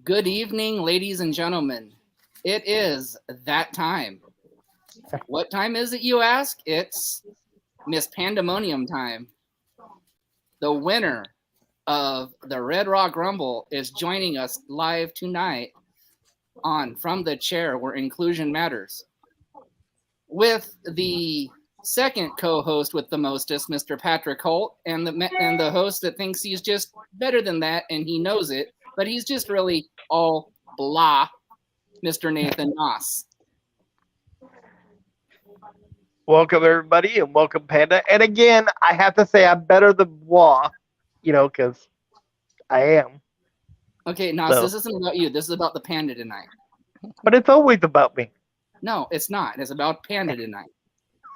Good evening, ladies and gentlemen. It is that time. What time is it, you ask? It's Miss Pandemonium time. The winner of the Red Rock Rumble is joining us live tonight on From the Chair where inclusion matters. With the second co-host with the mostest, Mr. Patrick Holt, and the host that thinks he's just better than that and he knows it, but he's just really all blah, Mr. Nathan Noss. Welcome, everybody, and welcome, Panda. And again, I have to say I'm better than Blah, because I am. Okay, Noss, So. This isn't about you. This is about the Panda tonight. But it's always about me. No, it's not. It's about Panda tonight.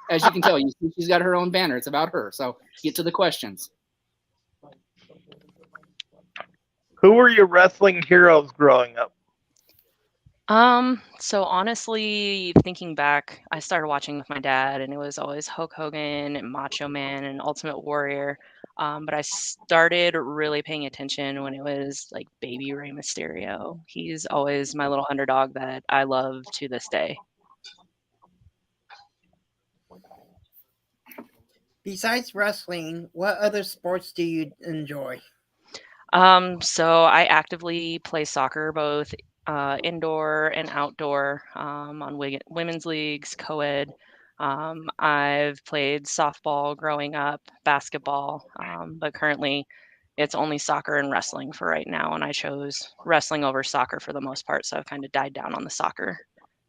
As you can tell, she's got her own banner. It's about her. So get to the questions. Who were your wrestling heroes growing up? So honestly, thinking back, I started watching with my dad, and it was always Hulk Hogan and Macho Man and Ultimate Warrior. But I started really paying attention when it was like Baby Rey Mysterio. He's always my little underdog that I love to this day. Besides wrestling, what other sports do you enjoy? So I actively play soccer, both indoor and outdoor, on women's leagues, co-ed. I've played softball growing up, basketball, but currently it's only soccer and wrestling for right now. And I chose wrestling over soccer for the most part, so I've kind of died down on the soccer.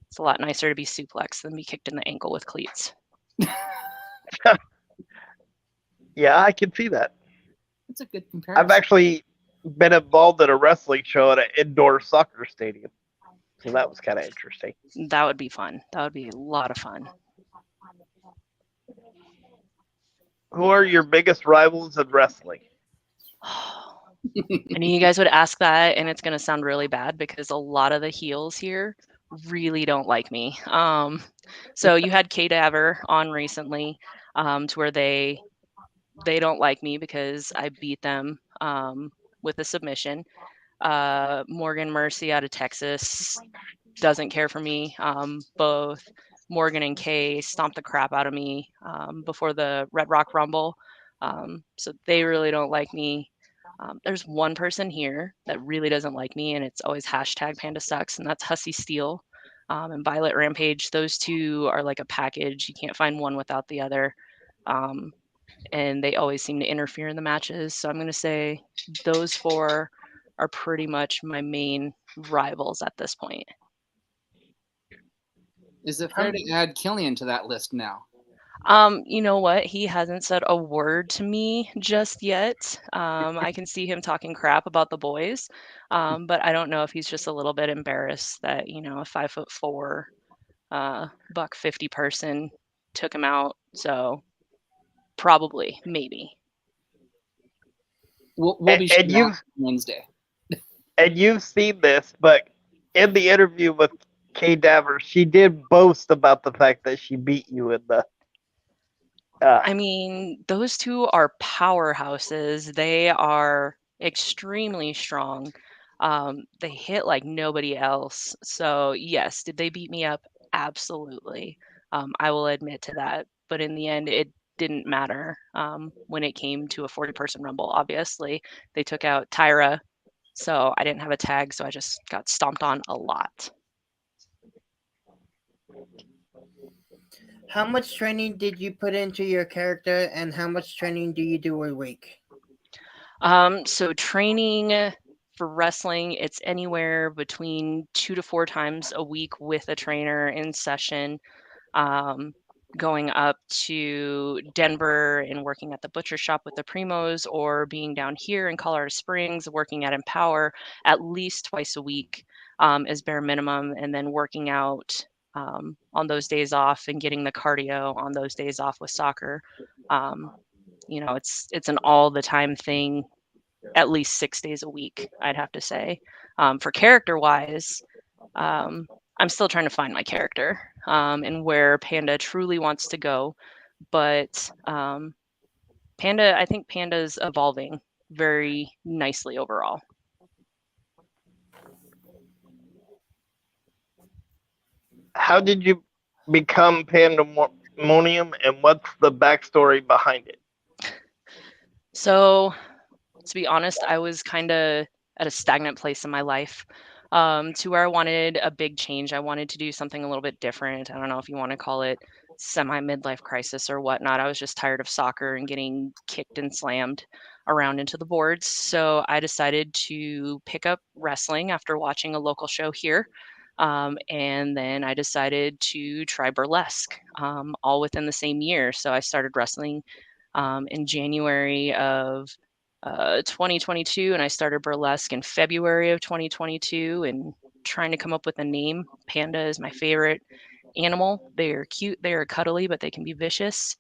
It's a lot nicer to be suplexed than be kicked in the ankle with cleats. Yeah, I can see that. It's a good comparison. I've actually been involved in a wrestling show at an indoor soccer stadium. So that was kind of interesting. That would be fun. That would be a lot of fun. Who are your biggest rivals in wrestling? I knew you guys would ask that, and it's going to sound really bad because a lot of the heels here really don't like me. So you had Cadaver on recently, to where they don't like me because I beat them with a submission. Morgan Mercy out of Texas doesn't care for me. Both Morgan and Kay stomped the crap out of me before the Red Rock Rumble. So they really don't like me. There's one person here that really doesn't like me, and it's always hashtag Panda sucks, and that's Hussy Steel and Violet Rampage. Those two are like a package. You can't find one without the other. And they always seem to interfere in the matches. So I'm going to say those four are pretty much my main rivals at this point. Is it fair to add Killian to that list now? You know what? He hasn't said a word to me just yet. I can see him talking crap about the boys, but I don't know if he's just a little bit embarrassed that, a 5'4", $150 person took him out. So probably, maybe. We'll be sure Wednesday. And you've seen this, but in the interview with Kay Daver, she did boast about the fact that she beat you in the. I mean, those two are powerhouses. They are extremely strong. They hit like nobody else. So yes, did they beat me up? Absolutely. I will admit to that. But in the end, it didn't matter when it came to a 40-person rumble. Obviously, they took out Tyra, so I didn't have a tag, so I just got stomped on a lot. How much training did you put into your character, and how much training do you do a week? So training for wrestling, it's anywhere between 2 to 4 times a week with a trainer in session. Going up to Denver and working at the butcher shop with the Primos, or being down here in Colorado Springs working at Empower at least twice a week is bare minimum, and then working out on those days off and getting the cardio on those days off with soccer. It's an all the time thing, at least 6 days a week, I'd have to say. For character wise, I'm still trying to find my character and where Panda truly wants to go. But I think Panda's evolving very nicely overall. how did you become Pandemonium, and what's the backstory behind it? So, to be honest, I was kind of at a stagnant place in my life, to where I wanted a big change. I wanted to do something a little bit different. I don't know if you want to call it semi midlife crisis or whatnot. I was just tired of soccer and getting kicked and slammed around into the boards. So I decided to pick up wrestling after watching a local show here. And then I decided to try burlesque, all within the same year. So I started wrestling in January of 2022, and I started burlesque in February of 2022. And trying to come up with a name. Panda is my favorite animal. They are cute, they are cuddly, but they can be vicious.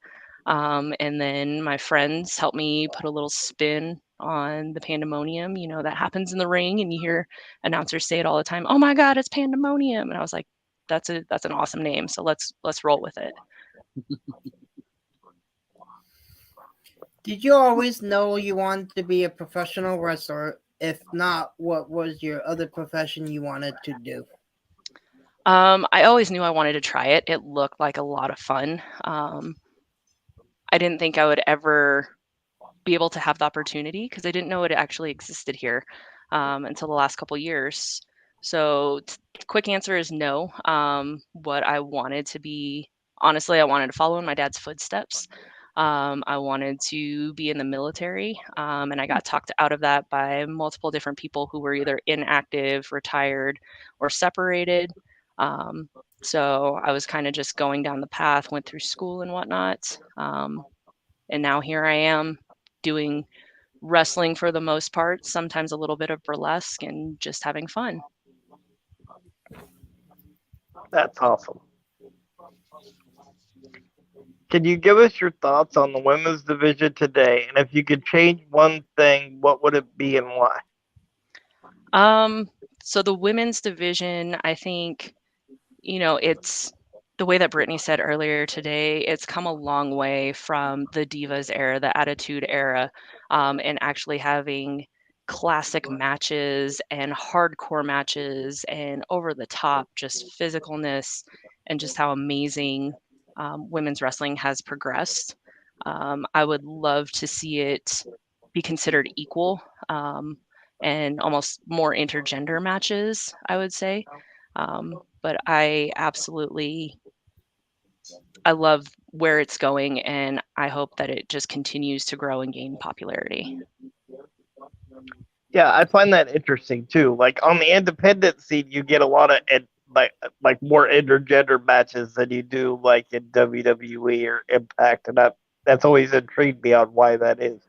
And then my friends helped me put a little spin on the pandemonium. You know, that happens in the ring, and you hear announcers say it all the time. Oh my God, it's pandemonium! And I was like, that's an awesome name. So let's roll with it. Did you always know you wanted to be a professional wrestler? If not, what was your other profession you wanted to do? I always knew I wanted to try it. It looked like a lot of fun. I didn't think I would ever be able to have the opportunity because I didn't know it actually existed here until the last couple years. So, quick answer is no. What I wanted to be, honestly, I wanted to follow in my dad's footsteps. I wanted to be in the military, and I got talked out of that by multiple different people who were either inactive, retired, or separated. Um, so I was kind of just going down the path, went through school and whatnot. And now here I am doing wrestling for the most part, sometimes a little bit of burlesque and just having fun. That's awesome. Can you give us your thoughts on the women's division today? And if you could change one thing, what would it be and why? So the women's division, I think, it's the way that Brittany said earlier today, it's come a long way from the Divas era, the Attitude era, and actually having classic matches and hardcore matches and over the top, just physicalness and just how amazing women's wrestling has progressed. I would love to see it be considered equal and almost more intergender matches, I would say. But I love where it's going, and I hope that it just continues to grow and gain popularity. Yeah, I find that interesting too. Like on the independent scene, you get a lot of like more intergender matches than you do like in WWE or Impact, and that's always intrigued me on why that is.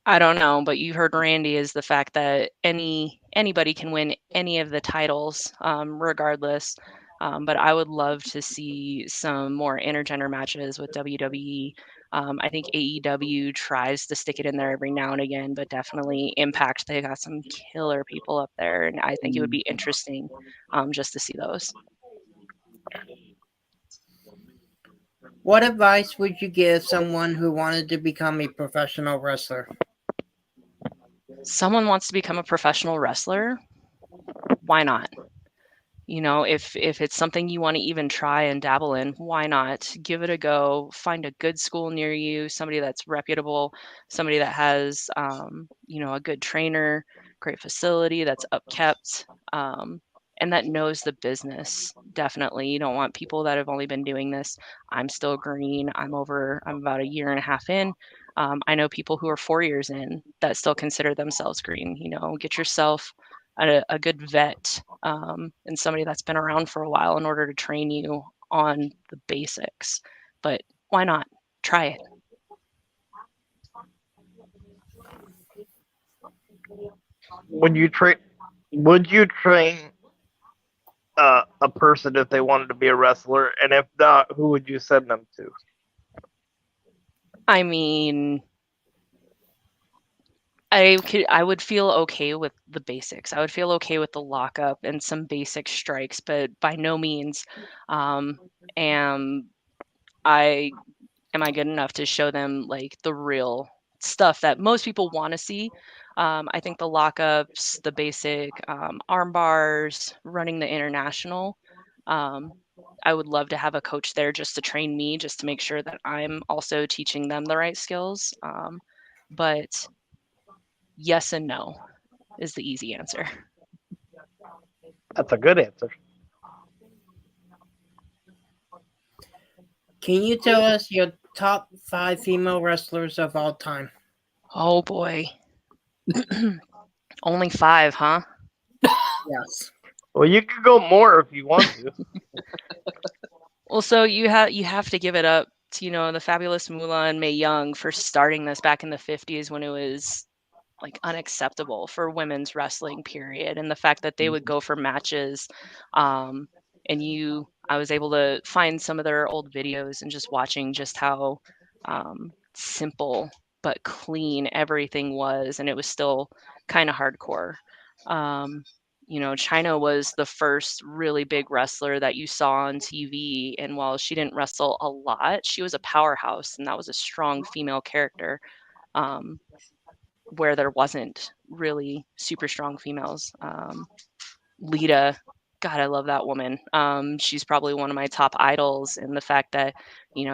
I don't know, but you heard Randy is the fact that anybody can win any of the titles, regardless. But I would love to see some more intergender matches with WWE. I think AEW tries to stick it in there every now and again, but definitely Impact, they got some killer people up there, and I think it would be interesting just to see those. What advice would you give someone who wanted to become a professional wrestler? Someone wants to become a professional wrestler, why not? If it's something you want to even try and dabble in, why not give it a go? Find a good school near you, somebody that's reputable, somebody that has a good trainer, great facility that's upkept, and that knows the business. Definitely, you don't want people that have only been doing this. I'm still green. I'm about a year and a half in. I know people who are 4 years in that still consider themselves green. Get yourself a good vet, and somebody that's been around for a while in order to train you on the basics. But why not? Try it. Would you train? Would you train a person if they wanted to be a wrestler, and if not, who would you send them to? I mean, I would feel okay with the basics. I would feel okay with the lockup and some basic strikes, but by no means am I am I good enough to show them like the real stuff that most people want to see. I think the lockups, the basic arm bars, running the international, I would love to have a coach there just to train me, just to make sure that I'm also teaching them the right skills. But yes and no is the easy answer. That's a good answer. Can you tell us your top 5 female wrestlers of all time? Oh boy. Only 5, huh? Yes. Well, you could go more if you want to. Well, so you have to give it up to, the fabulous Moolah and Mae Young for starting this back in the 50s when it was like unacceptable for women's wrestling, period. And the fact that they would go for matches, and I was able to find some of their old videos and just watching just how simple but clean everything was, and it was still kind of hardcore. China was the first really big wrestler that you saw on TV, and while she didn't wrestle a lot, she was a powerhouse, and that was a strong female character. Where there wasn't really super strong females. Lita, God, I love that woman. She's probably one of my top idols in the fact that,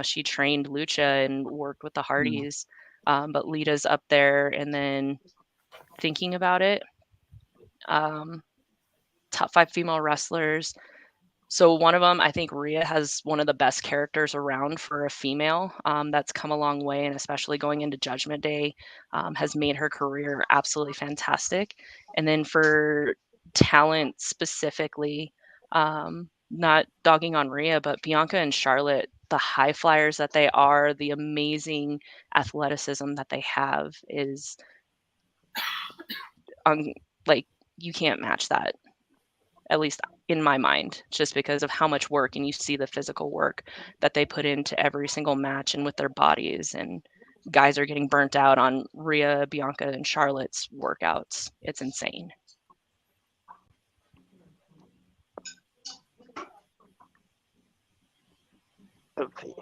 she trained Lucha and worked with the Hardys. But Lita's up there. And then thinking about it, top 5 female wrestlers. So one of them, I think Rhea has one of the best characters around for a female, that's come a long way, and especially going into Judgment Day, has made her career absolutely fantastic. And then for talent specifically, not dogging on Rhea, but Bianca and Charlotte, the high flyers that they are, the amazing athleticism that they have is like you can't match that, at least in my mind, just because of how much work, and you see the physical work that they put into every single match and with their bodies, and guys are getting burnt out on Rhea, Bianca, and Charlotte's workouts. It's insane. Let's see.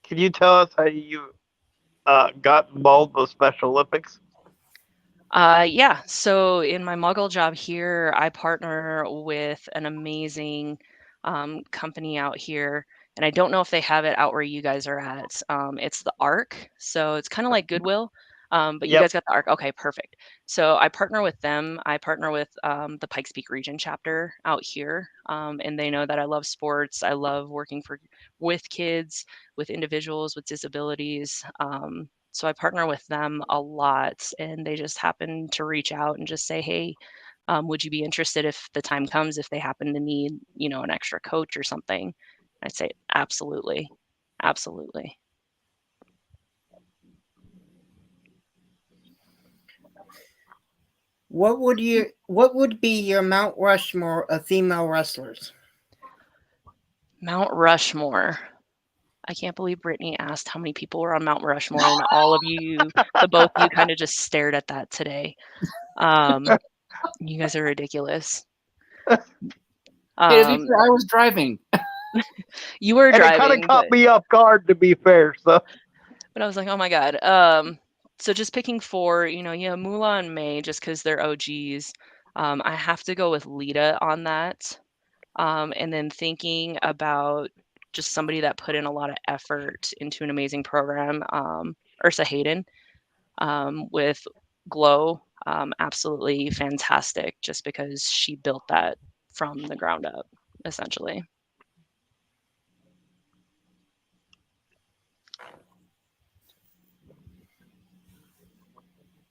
Can you tell us how you got involved with Special Olympics? Yeah. So in my Muggle job here, I partner with an amazing company out here. And I don't know if they have it out where you guys are at. It's the Arc. So it's kind of like Goodwill. But you Yep. guys got the Arc. Okay, perfect. So I partner with them. I partner with the Pikes Peak region chapter out here. And they know that I love sports. I love working with kids, with individuals with disabilities. So I partner with them a lot, and they just happen to reach out and just say, hey, would you be interested if the time comes, if they happen to need, an extra coach or something? I'd say absolutely. Absolutely. What would be your Mount Rushmore of female wrestlers? Mount Rushmore. I can't believe Brittany asked how many people were on Mount Rushmore, and all of you, the both of you, kind of just stared at that today. You guys are ridiculous. Hey, to be fair, I was driving. You were And driving. it kind of caught me off guard, to be fair. So, but I was like, oh my God. So just picking 4, Moolah and May, just because they're OGs. I have to go with Lita on that. And then thinking about just somebody that put in a lot of effort into an amazing program, Ursa Hayden, with Glow, absolutely fantastic, just because she built that from the ground up, essentially.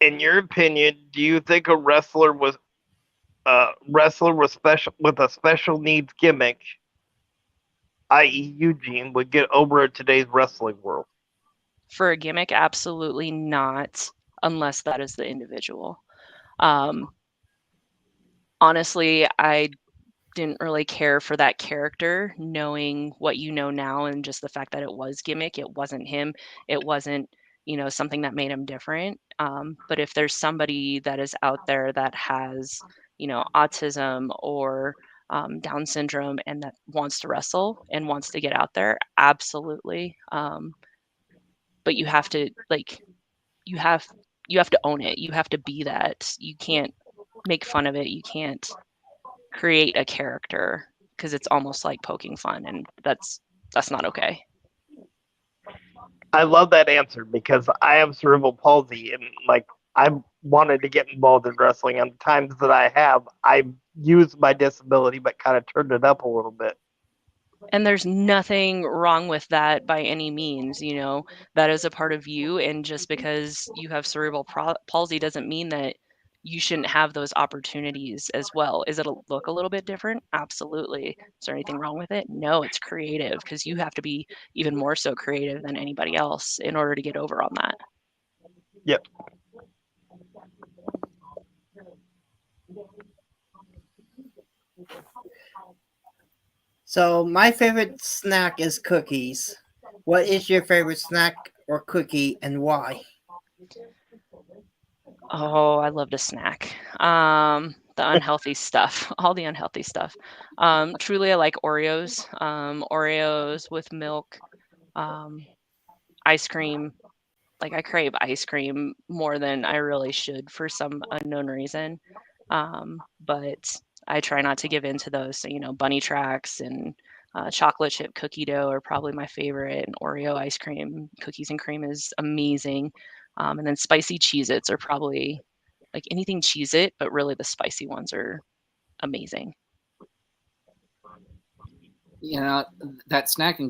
in your opinion, do you think a wrestler with a special needs gimmick, i.e., Eugene, would get over in today's wrestling world? For a gimmick, absolutely not, unless that is the individual. Honestly, I didn't really care for that character, knowing what you know now, and just the fact that it was gimmick. It wasn't him. It wasn't, something that made him different. But if there's somebody that is out there that has, autism or Down syndrome, and that wants to wrestle and wants to get out there, absolutely. But you have to you have to own it. You have to be that. You can't make fun of it. You can't create a character because it's almost like poking fun, and that's not okay. I love that answer because I have cerebral palsy and like I wanted to get involved in wrestling. And the times that I have, I've used my disability but kind of turned it up a little bit. And there's nothing wrong with that by any means. That is a part of you, and just because you have cerebral palsy doesn't mean that you shouldn't have those opportunities as well. Is it look a little bit different? Absolutely. Is there anything wrong with it? No, it's creative, because you have to be even more so creative than anybody else in order to get over on that. Yep. So my favorite snack is cookies. What is your favorite snack or cookie and why? Oh, I love to snack. The unhealthy stuff, all the unhealthy stuff. Truly, I like Oreos. Oreos with milk, ice cream. Like, I crave ice cream more than I really should for some unknown reason. But I try not to give in to those. So, bunny tracks and chocolate chip cookie dough are probably my favorite. And Oreo ice cream, cookies and cream is amazing. And then spicy Cheez-Its are probably like anything Cheez-It, but really the spicy ones are amazing. That snacking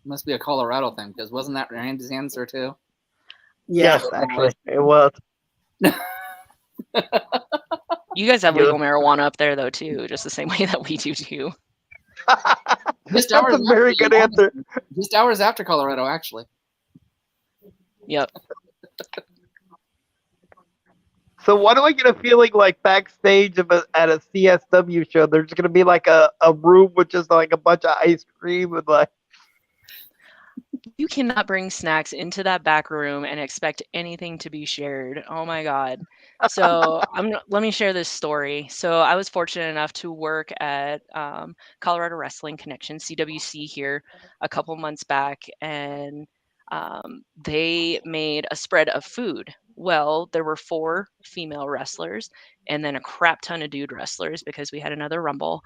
must be a Colorado thing, because wasn't that Randy's answer too? Yeah. Yes, actually, it was. You guys have legal marijuana up there, though, too, just the same way that we do, too. That's a very good answer. Just hours after Colorado, actually. Yep. So why do I get a feeling like backstage at a CSW show, there's going to be like a room with just like a bunch of ice cream and like. You cannot bring snacks into that back room and expect anything to be shared. Oh my God. So let me share this story. So I was fortunate enough to work at Colorado Wrestling Connection, CWC, here a couple months back, and they made a spread of food. Well, there were 4 female wrestlers and then a crap ton of dude wrestlers because we had another Rumble.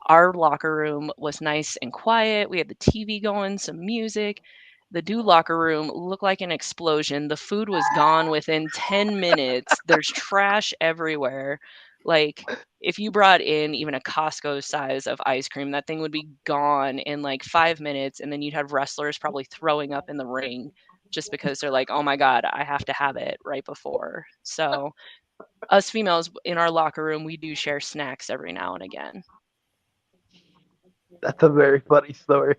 Our locker room was nice and quiet. We had the TV going, some music. The dude locker room looked like an explosion. The food was gone within 10 minutes. There's trash everywhere. Like, if you brought in even a Costco size of ice cream, that thing would be gone in like 5 minutes. And then you'd have wrestlers probably throwing up in the ring just because they're like, oh my God, I have to have it right before. So, us females in our locker room, we do share snacks every now and again. That's a very funny story.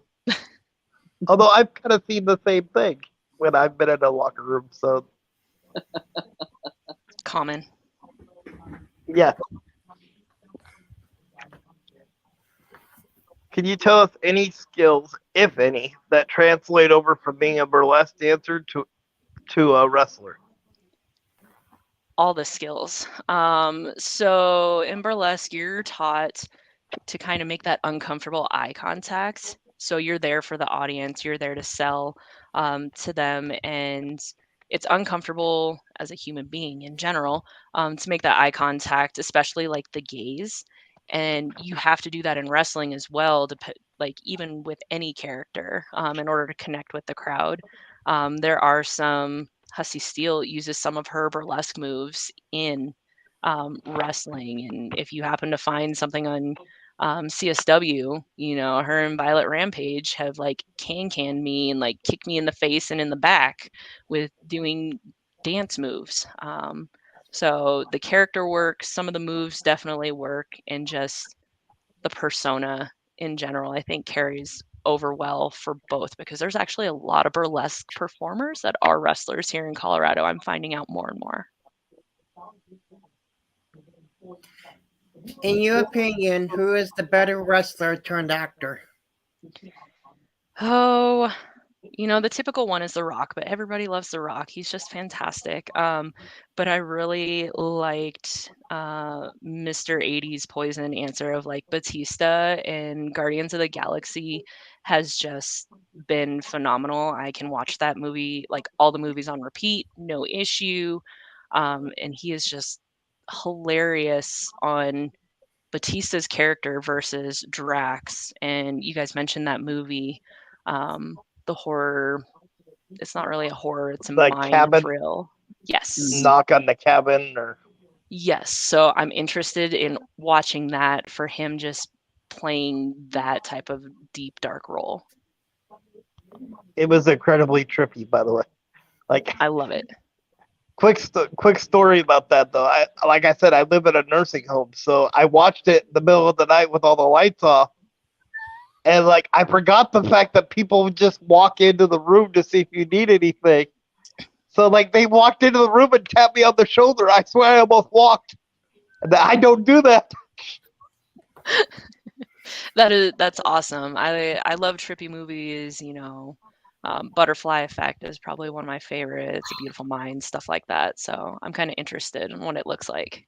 Although I've kind of seen the same thing when I've been in a locker room, so. Common. Yeah. Can you tell us any skills, if any, that translate over from being a burlesque dancer to a wrestler? All the skills. So in burlesque, you're taught to kind of make that uncomfortable eye contact. So you're there for the audience, you're there to sell to them, and it's uncomfortable as a human being in general to make that eye contact, especially like the gaze. And you have to do that in wrestling as well, to put, like, even with any character, in order to connect with the crowd. There are some Hussy Steele uses some of her burlesque moves in wrestling, and if you happen to find something on CSW, her and Violet Rampage have like can me and like kicked me in the face and in the back with doing dance moves. So the character work, some of the moves definitely work, and just the persona in general, I think, carries over well for both, because there's actually a lot of burlesque performers that are wrestlers here in Colorado. I'm finding out more and more. In your opinion, who is the better wrestler turned actor? Oh, the typical one is The Rock, but everybody loves The Rock. He's just fantastic. But I really liked Mr. 80's Poison answer of like Batista, and Guardians of the Galaxy has just been phenomenal. I can watch that movie, like all the movies, on repeat, no issue. And he is just hilarious on Batista's character versus Drax, and you guys mentioned that movie, the horror. It's not really a horror; it's a The mind cabin? thrill. Yes. Knock on the Cabin, or Yes. So I'm interested in watching that for him just playing that type of deep, dark role. it was incredibly trippy, by the way. Like, I love it. quick story about that though. Like I said, I live in a nursing home, so I watched it in the middle of the night with all the lights off, and like I forgot the fact that people would just walk into the room to see if you need anything. So like they walked into the room and tapped me on the shoulder. I swear I almost walked. I don't do that. That's awesome. I love trippy movies. Butterfly Effect is probably one of my favorites. A Beautiful Mind, stuff like that. So I'm kind of interested in what it looks like.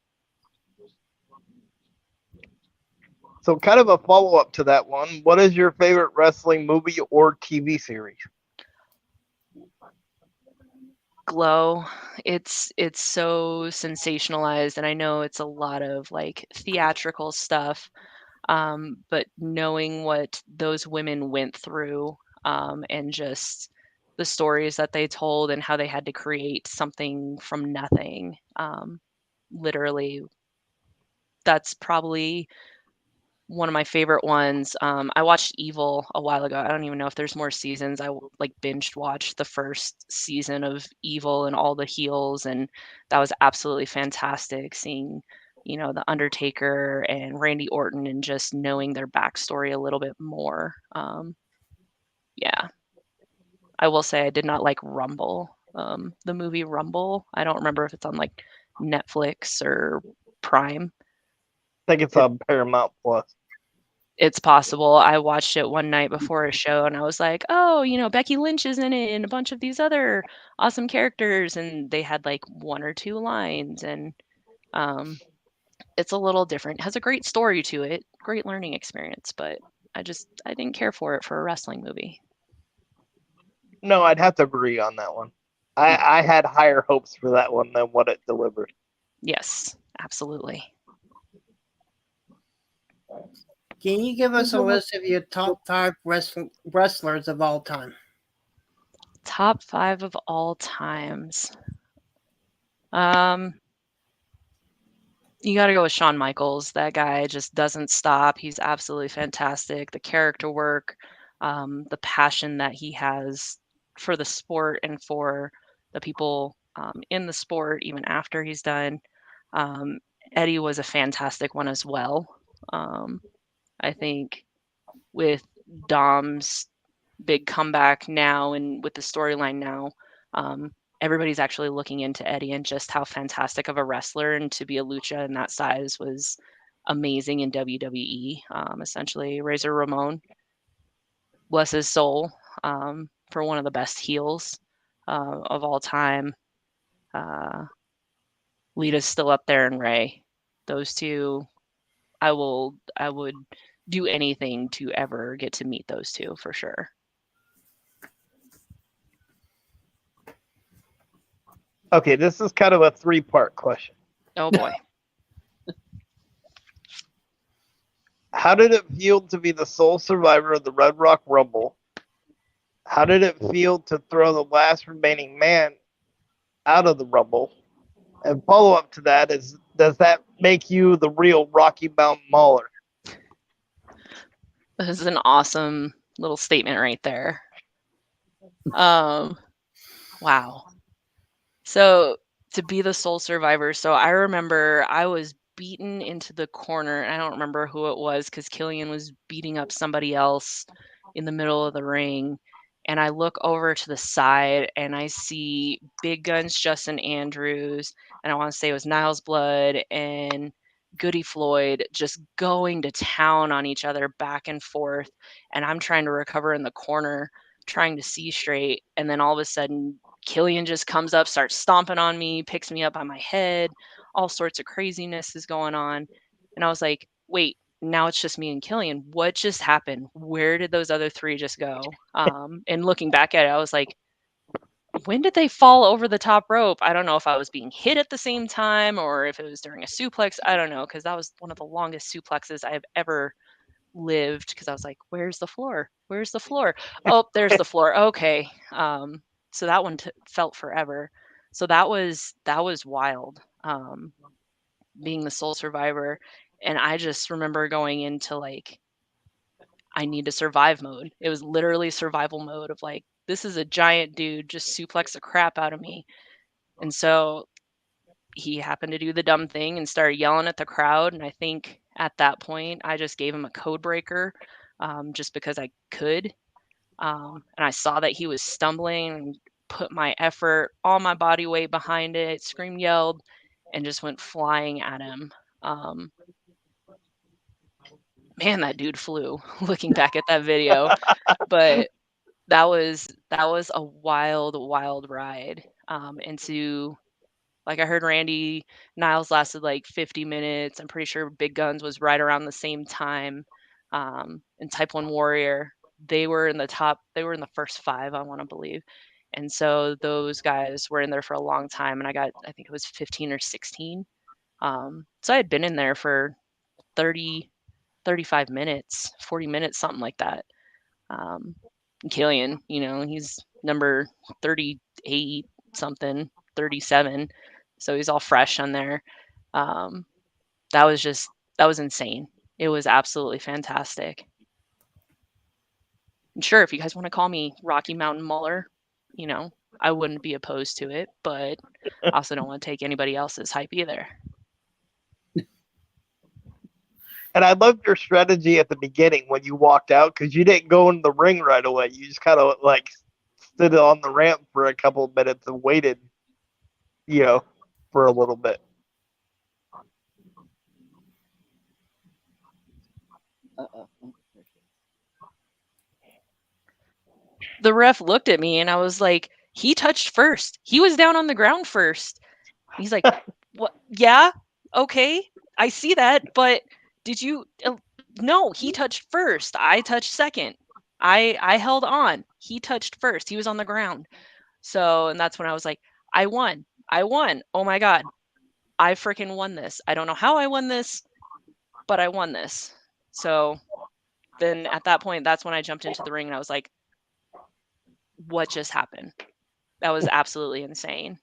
So kind of a follow up to that one. What is your favorite wrestling movie or TV series? Glow. It's so sensationalized, and I know it's a lot of like theatrical stuff. But knowing what those women went through, and just the stories that they told and how they had to create something from nothing, literally, that's probably one of my favorite ones. I watched Evil a while ago. I don't even know if there's more seasons. like binged watched the first season of Evil and all the heels, and that was absolutely fantastic. Seeing, the Undertaker and Randy Orton, and just knowing their backstory a little bit more. Yeah, I will say I did not like Rumble. The movie Rumble. I don't remember if it's on like Netflix or Prime. I think it's on Paramount Plus. It's possible. I watched it one night before a show, and I was like, "Oh, Becky Lynch is in it, and a bunch of these other awesome characters," and they had like one or two lines, and um, it's a little different. It has a great story to it, great learning experience, but I didn't care for it for a wrestling movie. No, I'd have to agree on that one. I had higher hopes for that one than what it delivered. Yes, absolutely. Can you give us a list of your top 5 wrestlers of all time? Top 5 of all times. You got to go with Shawn Michaels. That guy just doesn't stop. He's absolutely fantastic. The character work, the passion that he has for the sport and for the people in the sport, even after he's done. Um, Eddie was a fantastic one as well. I think with Dom's big comeback now, and with the storyline now, everybody's actually looking into Eddie and just how fantastic of a wrestler, and to be a lucha in that size was amazing in WWE. Essentially, Razor Ramon, bless his soul, for one of the best heels of all time. Lita's still up there, and Ray. Those two, I would do anything to ever get to meet those two for sure. Okay, this is kind of a 3-part question. Oh boy. How did it feel to be the sole survivor of the Red Rock Rumble? How did it feel to throw the last remaining man out of the Rumble? And follow up to that is, does that make you the real Rocky Mountain Mauler? This is an awesome little statement right there. Wow. So to be the sole survivor, so I remember I was beaten into the corner, and I don't remember who it was because Killian was beating up somebody else in the middle of the ring. And I look over to the side and I see Big Guns Justin Andrews, and I want to say it was Niles Blood and Goody Floyd, just going to town on each other back and forth. And I'm trying to recover in the corner, trying to see straight. And then all of a sudden, Killian just comes up, starts stomping on me, picks me up by my head. All sorts of craziness is going on. And I was like, wait, now it's just me and Killian. What just happened? Where did those other 3 just go? And looking back at it, I was like, when did they fall over the top rope? I don't know if I was being hit at the same time or if it was during a suplex. I don't know, because that was one of the longest suplexes I have ever lived, because I was like, where's the floor? Where's the floor? Oh, there's the floor. Okay. So that one felt forever. So that was wild. Being the sole survivor. And I just remember going into like, I need to survive mode. It was literally survival mode of like, this is a giant dude, just suplex the crap out of me. And so he happened to do the dumb thing and started yelling at the crowd. And I think at that point, I just gave him a code breaker, just because I could. And I saw that he was stumbling and put my effort, all my body weight behind it, screamed, yelled, and just went flying at him. Man, that dude flew looking back at that video. But that was a wild ride. Into, like, I heard Randy Niles lasted like 50 minutes. I'm pretty sure Big Guns was right around the same time. And Type 1 Warrior, they were in the first 5, I want to believe. And so those guys were in there for a long time, and I think it was 15 or 16. So I had been in there for 30, 35 minutes, 40 minutes, something like that. Killian, he's number 38 something, 37. So he's all fresh on there. That was insane. It was absolutely fantastic. And sure, if you guys want to call me Rocky Mountain Muller, I wouldn't be opposed to it, but I also don't want to take anybody else's hype either. And I loved your strategy at the beginning when you walked out, because you didn't go in the ring right away. You just kind of like stood on the ramp for a couple of minutes and waited, for a little bit. The ref looked at me and I was like, he touched first. He was down on the ground first. He's like, what? Yeah, okay, I see that, but did you? No, he touched first. I touched second. I held on. He touched first. He was on the ground. So, and that's when I was like, I won. Oh my God, I freaking won this. I don't know how I won this, but I won this. So then at that point, that's when I jumped into the ring and I was like, what just happened? That was absolutely insane.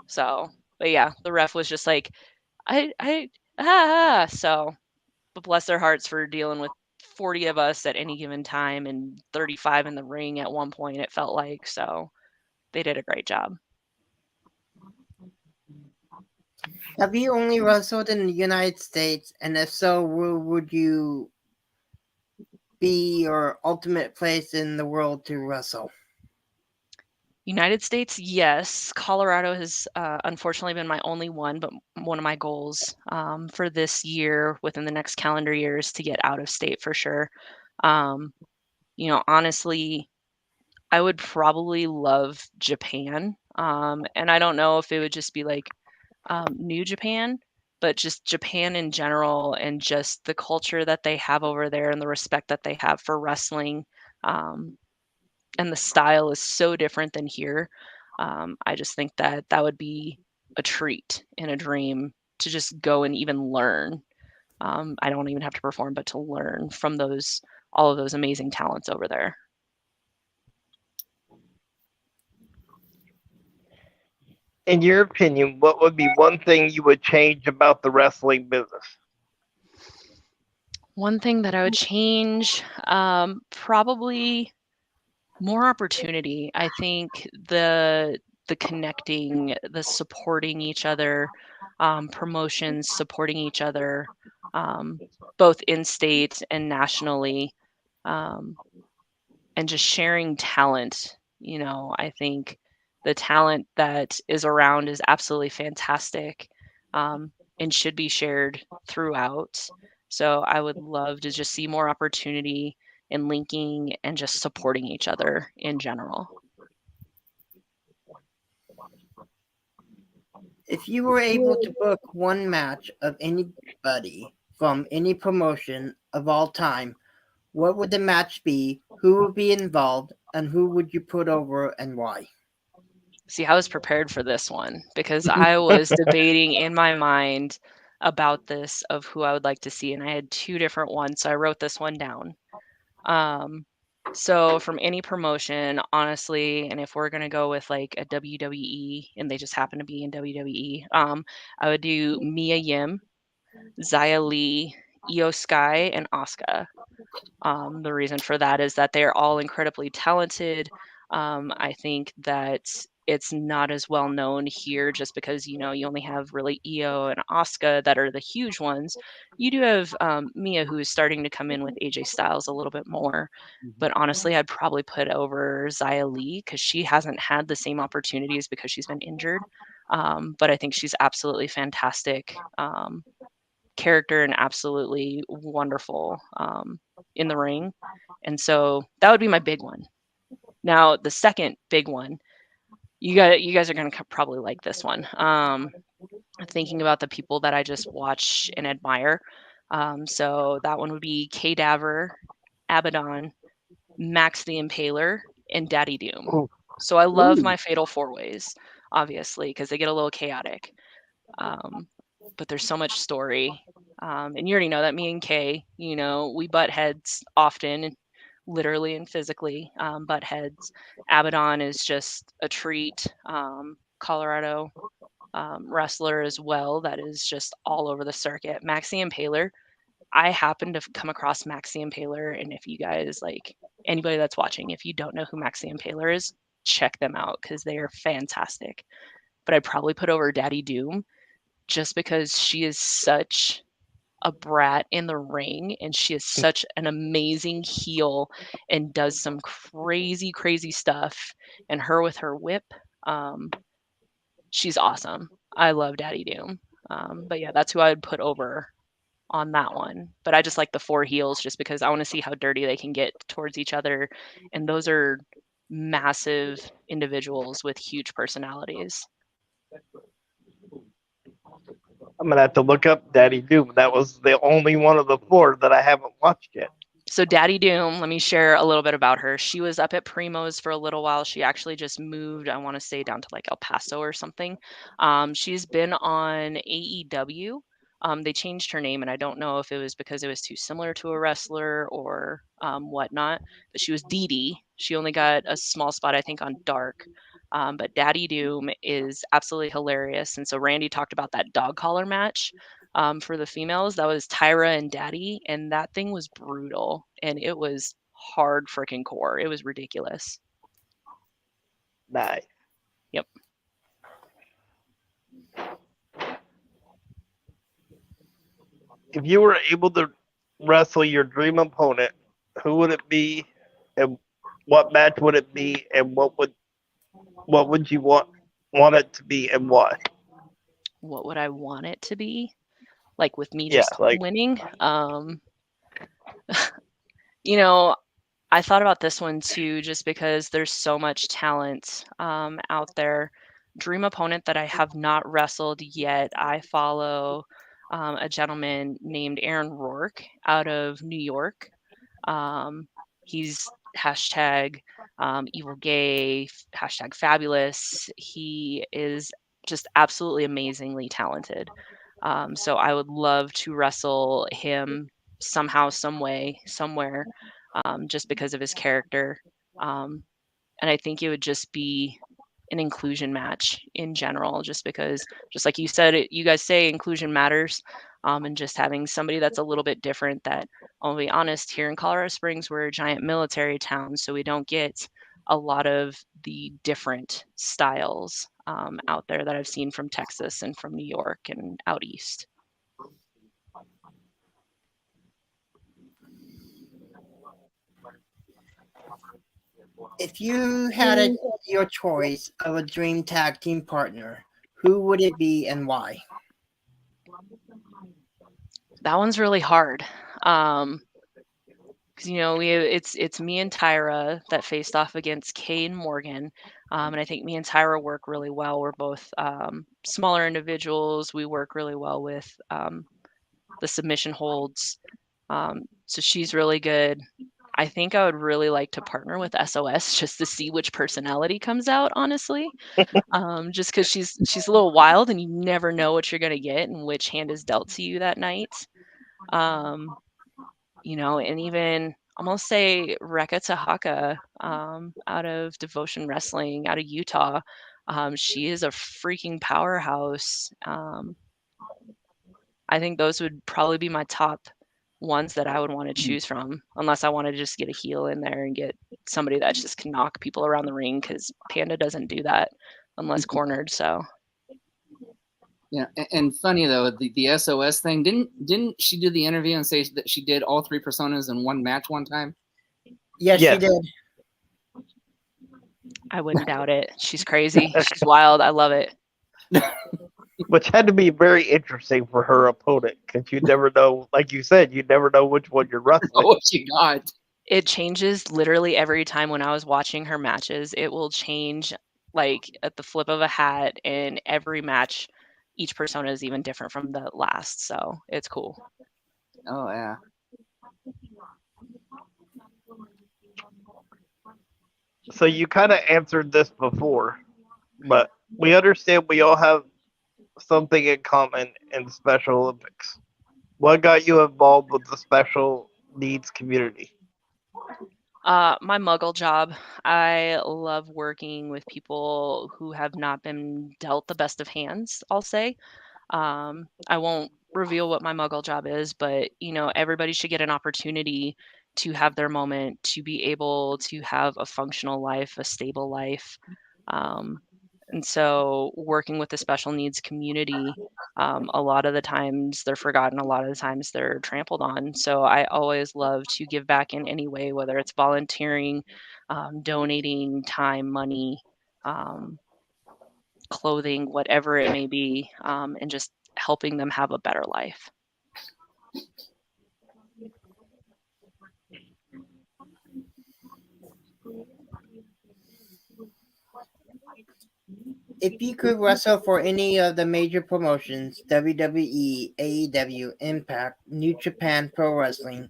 So, but yeah, the ref was just like, so, but bless their hearts for dealing with 40 of us at any given time and 35 in the ring at one point, it felt like. So they did a great job. Have you only wrestled in the United States? And if so, where would you be your ultimate place in the world to wrestle? United States, yes. Colorado has unfortunately been my only one, but one of my goals for this year, within the next calendar year, is to get out of state for sure. Honestly, I would probably love Japan. And I don't know if it would just be like New Japan, but just Japan in general, and just the culture that they have over there and the respect that they have for wrestling. And the style is so different than here. I just think that would be a treat and a dream to just go and even learn. I don't even have to perform, but to learn from all of those amazing talents over there. In your opinion, what would be one thing you would change about the wrestling business? One thing that I would change, probably more opportunity. I think the connecting, the supporting each other, promotions supporting each other, both in state and nationally, and just sharing talent. I think the talent that is around is absolutely fantastic, and should be shared throughout. So I would love to just see more opportunity in linking and just supporting each other in general. If you were able to book one match of anybody from any promotion of all time, what would the match be? Who would be involved? And who would you put over and why? See, I was prepared for this one because I was debating in my mind about this of who I would like to see, and I had two different ones, so I wrote this one down. So from any promotion, honestly, and if we're gonna go with like a WWE and they just happen to be in WWE, I would do Mia Yim, Xia Li, Io Sky, and Asuka. The reason for that is that they're all incredibly talented. I think that it's not as well known here just because you only have really Io and Asuka that are the huge ones. You do have Mia, who is starting to come in with AJ Styles a little bit more. But honestly, I'd probably put over Xia Li because she hasn't had the same opportunities because she's been injured. But I think she's absolutely fantastic character and absolutely wonderful in the ring. And so that would be my big one. Now, the second big one, you guys are going to probably like this one. Thinking about the people that I just watch and admire. So that one would be Cadaver, Abaddon, Max the Impaler, and Daddy Doom. Ooh. So I love Ooh. my Fatal Four Ways, obviously, because they get a little chaotic. But there's so much story. And you already know that me and Kay, we butt heads often, literally and physically butt heads. Abaddon is just a treat. Colorado wrestler as well that is just all over the circuit. Maxie Impaler. I happened to come across Maxie Impaler, and if you guys anybody that's watching, if you don't know who Maxie Impaler is, check them out because they are fantastic. But I'd probably put over Daddy Doom just because she is such a brat in the ring and she is such an amazing heel and does some crazy, crazy stuff. And her with her whip, she's awesome. I love Daddy Doom. But yeah, that's who I would put over on that one. But I just like the four heels just because I want to see how dirty they can get towards each other. And those are massive individuals with huge personalities. I'm gonna have to look up Daddy Doom. That was the only one of the four that I haven't watched yet. So Daddy Doom, let me share a little bit about her. She was up at Primo's for a little while. She actually just moved, I want to say, down to like El Paso or something. She's been on AEW. They changed her name, and I don't know if it was because it was too similar to a wrestler or whatnot. But she was Dee Dee. She only got a small spot, I think, on Dark. But Daddy Doom is absolutely hilarious. And so Randy talked about that dog collar match for the females. That was Tyra and Daddy, and that thing was brutal, and it was hard freaking core. It was ridiculous. Nice. Yep. If you were able to wrestle your dream opponent, who would it be, and what match would it be, and what would you want it to be, and why? What would I want it to be? Like with me Yeah, just like winning? I thought about this one too, just because there's so much talent out there. Dream opponent that I have not wrestled yet. I follow a gentleman named Aaron Rourke out of New York. He's hashtag evil gay, hashtag fabulous. He is just absolutely amazingly talented. So I would love to wrestle him somehow, some way, somewhere, just because of his character. And I think it would just be an inclusion match in general, just because, just like you said, you guys say inclusion matters. And just having somebody that's a little bit different that, I'll be honest, here in Colorado Springs, we're a giant military town, so we don't get a lot of the different styles out there that I've seen from Texas and from New York and out east. If you had your choice of a dream tag team partner, who would it be and why? That one's really hard. Because it's me and Tyra that faced off against Kay and Morgan, and I think me and Tyra work really well. We're both smaller individuals. We work really well with the submission holds. So she's really good. I think I would really like to partner with SOS just to see which personality comes out, honestly. Just because she's a little wild and you never know what you're gonna get and which hand is dealt to you that night. Um, and even I'm gonna say Rekka Tahaka, out of Devotion Wrestling out of Utah. She is a freaking powerhouse. I think those would probably be my top ones that I would want to choose from, unless I want to just get a heel in there and get somebody that just can knock people around the ring, because Panda doesn't do that unless cornered. So Yeah, and funny though, the SOS thing, didn't she do the interview and say that she did all 3 personas in one match one time? Yes, Yes. she did. I wouldn't doubt it. She's crazy. She's wild. I love it. Which had to be very interesting for her opponent, because you never know, like you said, you never know which one you're wrestling. Oh, what she got? It changes literally every time. When I was watching her matches, it will change like at the flip of a hat, and every match, each persona is even different from the last. So it's cool. Oh yeah. So you kind of answered this before, but we understand we all have something in common in Special Olympics. What got you involved with the special needs community? My muggle job. I love working with people who have not been dealt the best of hands, I'll say. I won't reveal what my muggle job is, but everybody should get an opportunity to have their moment, to be able to have a functional life, a stable life. Um, and so working with the special needs community, a lot of the times they're forgotten, a lot of the times they're trampled on. So I always love to give back in any way, whether it's volunteering, donating time, money, um, clothing, whatever it may be, and just helping them have a better life. If you could wrestle for any of the major promotions, WWE, AEW, Impact, New Japan Pro Wrestling,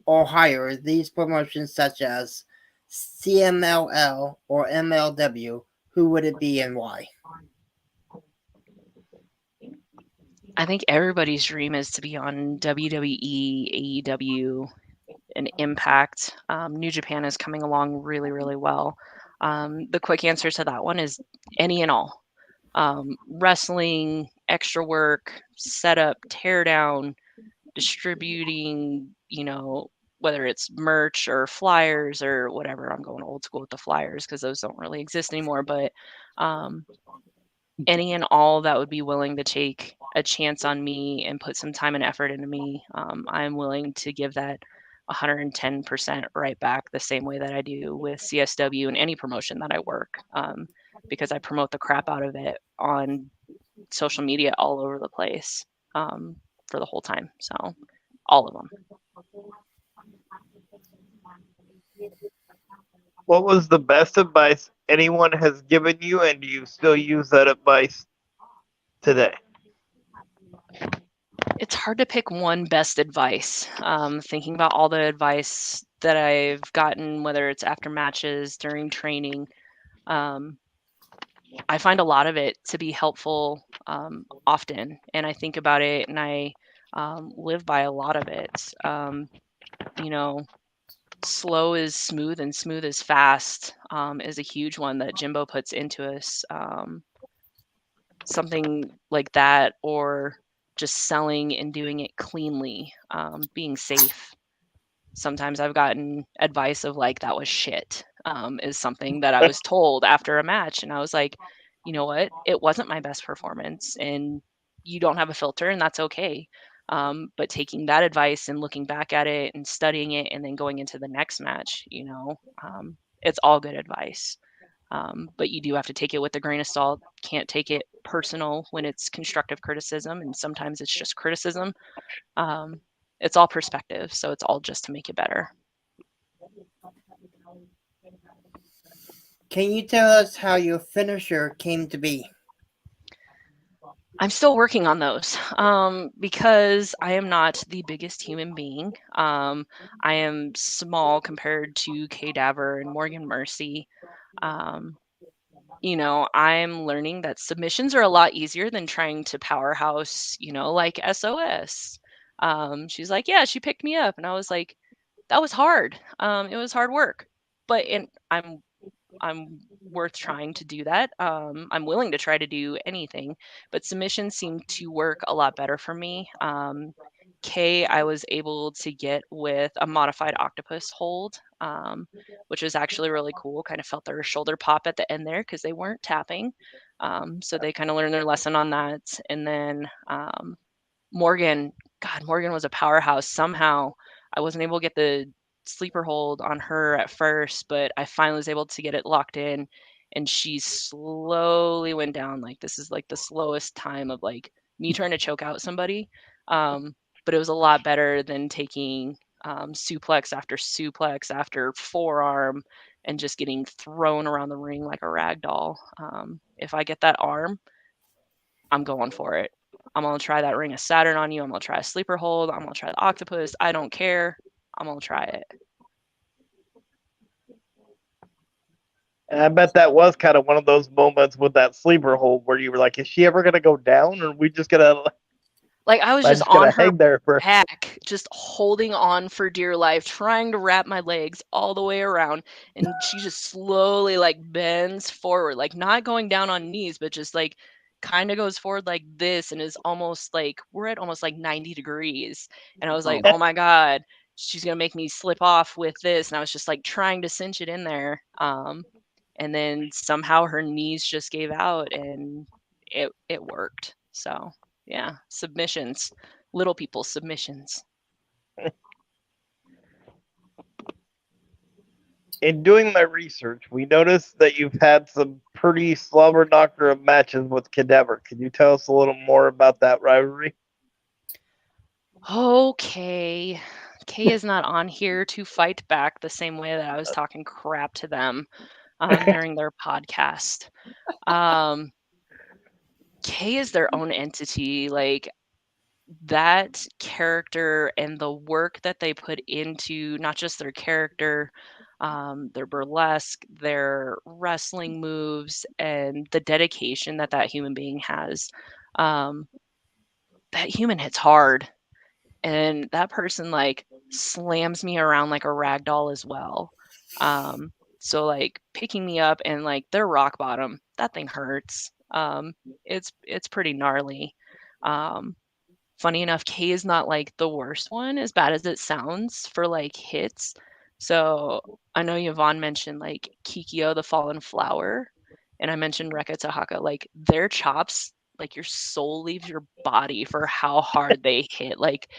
or higher, these promotions such as CMLL or MLW, who would it be and why? I think everybody's dream is to be on WWE, AEW, and Impact. New Japan is coming along really, really well. The quick answer to that one is any and all. Wrestling, extra work, setup, tear down, distributing, whether it's merch or flyers or whatever. I'm going old school with the flyers because those don't really exist anymore. But any and all that would be willing to take a chance on me and put some time and effort into me, I'm willing to give that 110% right back, the same way that I do with CSW and any promotion that I work, because I promote the crap out of it on social media all over the place, for the whole time. So all of them. What was the best advice anyone has given you, and do you still use that advice today? It's hard to pick one best advice. Thinking about all the advice that I've gotten, whether it's after matches, during training, I find a lot of it to be helpful, often. And I think about it and I live by a lot of it. You know, slow is smooth and smooth is fast, is a huge one that Jimbo puts into us. Something like that, or just selling and doing it cleanly, being safe. Sometimes I've gotten advice of like, that was shit, is something that I was told after a match. And I was like, you know what? It wasn't my best performance, and you don't have a filter, and that's okay. But taking that advice and looking back at it and studying it and then going into the next match, it's all good advice. But you do have to take it with a grain of salt. Can't take it personal when it's constructive criticism, and sometimes it's just criticism. It's all perspective, so it's all just to make it better. Can you tell us how your finisher came to be? I'm still working on those because I am not the biggest human being. I am small compared to Cadaver and Morgan Mercy. Um, I'm learning that submissions are a lot easier than trying to powerhouse, like SOS. She's like, yeah, she picked me up. And I was like, that was hard. It was hard work, but I'm worth trying to do that. I'm willing to try to do anything, but submissions seem to work a lot better for me. K, I was able to get with a modified octopus hold, which was actually really cool. Kind of felt their shoulder pop at the end there because they weren't tapping. So they kind of learned their lesson on that. And then Morgan, God, Morgan was a powerhouse. Somehow I wasn't able to get the sleeper hold on her at first, but I finally was able to get it locked in, and she slowly went down. Like this is like the slowest time of like me trying to choke out somebody. But it was a lot better than taking suplex after forearm and just getting thrown around the ring like a rag doll. If I get that arm, I'm going for it. I'm gonna try that Ring of Saturn on you. I'm gonna try a sleeper hold. I'm gonna try the octopus. I don't care. I'm gonna try it. And I bet that was kind of one of those moments with that sleeper hold where you were like, is she ever going to go down? Or are we just going to, Like I was I'm just just going on to her hang there for. back, just holding on for dear life, trying to wrap my legs all the way around, and she just slowly like bends forward, like not going down on knees, but just like kind of goes forward like this and is almost like we're at almost like 90 degrees. And I was like, oh my God, she's gonna make me slip off with this. And I was just like trying to cinch it in there. And then somehow her knees just gave out and it worked. So yeah, submissions, little people submissions. In doing my research, we noticed that you've had some pretty slobber knocker of matches with Cadaver. Can you tell us a little more about that rivalry? Okay. Kay is not on here to fight back the same way that I was talking crap to them during their podcast. Kay is their own entity. Like that character and the work that they put into not just their character, their burlesque, their wrestling moves, and the dedication that that human being has. Um, that human hits hard, and that person like slams me around like a rag doll as well. So like picking me up and like their rock bottom, that thing hurts. It's pretty gnarly. Um, Funny enough, K is not like the worst one, as bad as it sounds for like hits. So I know Yvonne mentioned like Kikyo, the Fallen Flower, and I mentioned Rekka Tahaka. Like their chops, like your soul leaves your body for how hard they hit. Like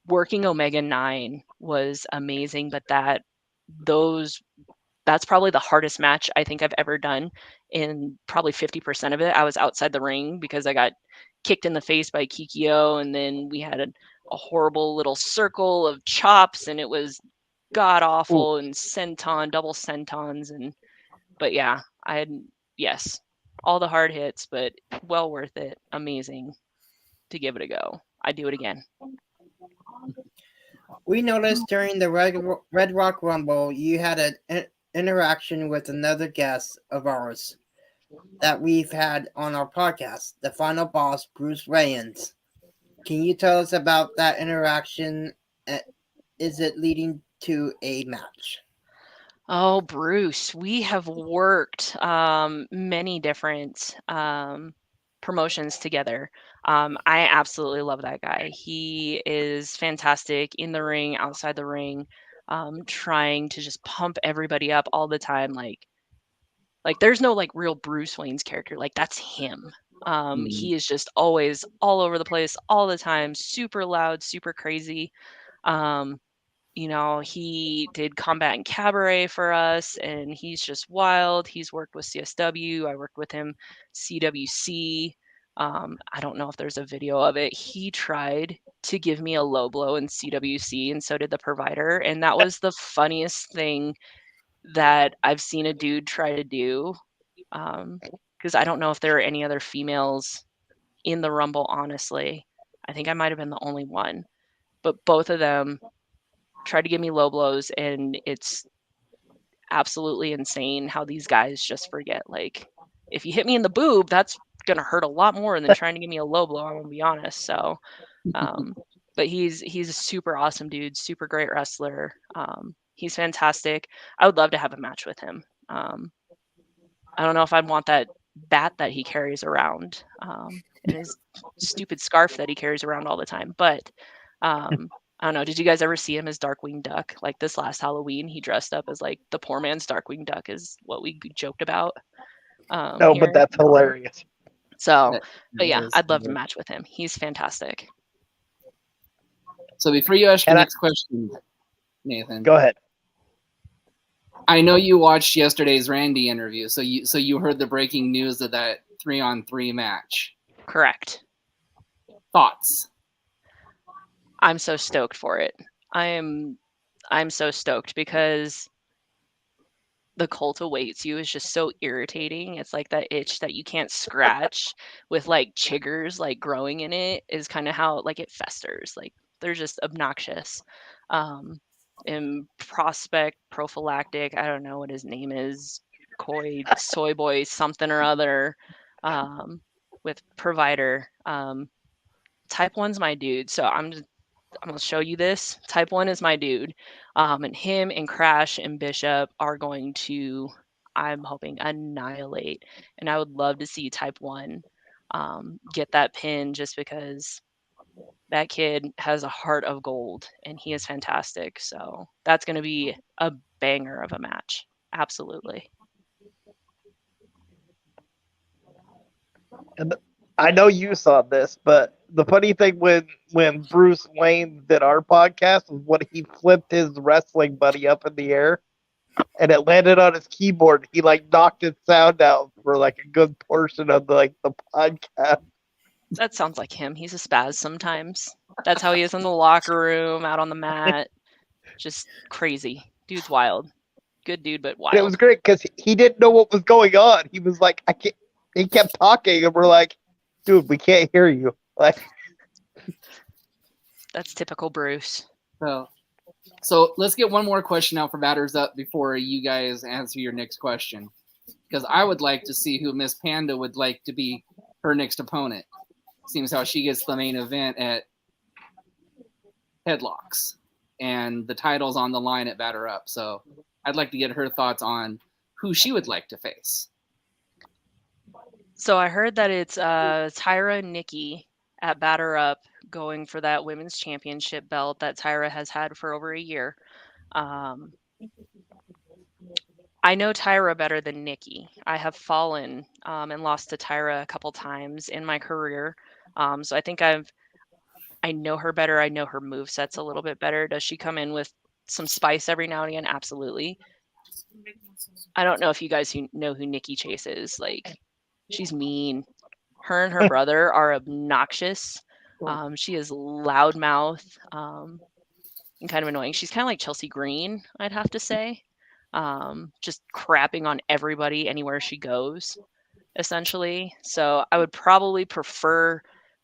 working Omega 9 was amazing, but those that's probably the hardest match I think I've ever done. In probably 50% of it, I was outside the ring because I got kicked in the face by Kikyo, and then we had a horrible little circle of chops, and it was god awful and senton, double sentons, but yeah, I had yes, all the hard hits, but well worth it. Amazing to give it a go. I'd do it again. We noticed during the Red Rock Rumble, you had an interaction with another guest of ours that we've had on our podcast, the final boss, Bruce Rayans. Can you tell us about that interaction? Is it leading to a match? Oh, Bruce, we have worked many different promotions together. I absolutely love that guy. He is fantastic in the ring, outside the ring, trying to just pump everybody up all the time. Like there's no like real Bruce Wayne's character. Like that's him. He is just always all over the place all the time, super loud, super crazy. Um, he did Combat and Cabaret for us, and he's just wild. He's worked with CSW. I worked with him CWC. I don't know if there's a video of it. He tried to give me a low blow in CWC, and so did the provider. And that was the funniest thing that I've seen a dude try to do. Because I don't know if there are any other females in the Rumble, honestly. I think I might have been the only one. But both of them tried to give me low blows, and it's absolutely insane how these guys just forget. Like, if you hit me in the boob, that's gonna hurt a lot more than trying to give me a low blow. I'm gonna be honest. So, but he's a super awesome dude, super great wrestler. He's fantastic. I would love to have a match with him. I don't know if I'd want that bat that he carries around, and his stupid scarf that he carries around all the time. But I don't know. Did you guys ever see him as Darkwing Duck? Like this last Halloween, he dressed up as like the poor man's Darkwing Duck, is what we joked about. No, but that's hilarious. So, but yeah, I'd love to match with him. He's fantastic. So before you ask your next question, Nathan, go ahead. I know you watched yesterday's Randy interview, so you heard the breaking news of that 3-on-3 match. Correct. Thoughts? I'm so stoked for it. I'm so stoked because the cult awaits you is just so irritating. It's like that itch that you can't scratch with like chiggers like growing in it is kind of how like it festers. Like they're just obnoxious. And prospect prophylactic, I don't know what his name is, Koi Soy Boy something or other, with provider. Type 1's my dude, so I'm gonna show you this. Type 1 is my dude. And him and Crash and Bishop are going to, I'm hoping, annihilate. And I would love to see Type 1 get that pin just because that kid has a heart of gold and he is fantastic. So that's going to be a banger of a match. Absolutely. And I know you saw this, but the funny thing when Bruce Wayne did our podcast was when he flipped his wrestling buddy up in the air and it landed on his keyboard. He like knocked his sound out for like a good portion of the podcast. That sounds like him. He's a spaz sometimes. That's how he is in the locker room, out on the mat. Just crazy. Dude's wild. Good dude, but wild. And it was great because he didn't know what was going on. He was like, I can't. He kept talking, and we're like, dude, we can't hear you. Like, that's typical Bruce. So let's get one more question out for batters up before you guys answer your next question, because I would like to see who Miss Panda would like to be her next opponent. Seems how she gets the main event at Headlocks, and the title's on the line at batter up. So I'd like to get her thoughts on who she would like to face. So I heard that it's Tyra and Nikki at batter up going for that women's championship belt that Tyra has had for over a year. I know Tyra better than Nikki. I have fallen and lost to Tyra a couple times in my career. So I think I know her better. I know her moveset's a little bit better. Does she come in with some spice every now and again? Absolutely. I don't know if you guys know who Nikki Chase is. Like, she's mean. Her and her brother are obnoxious. She is loudmouth and kind of annoying. She's kind of like Chelsea Green, I'd have to say. Just crapping on everybody anywhere she goes, essentially. So I would probably prefer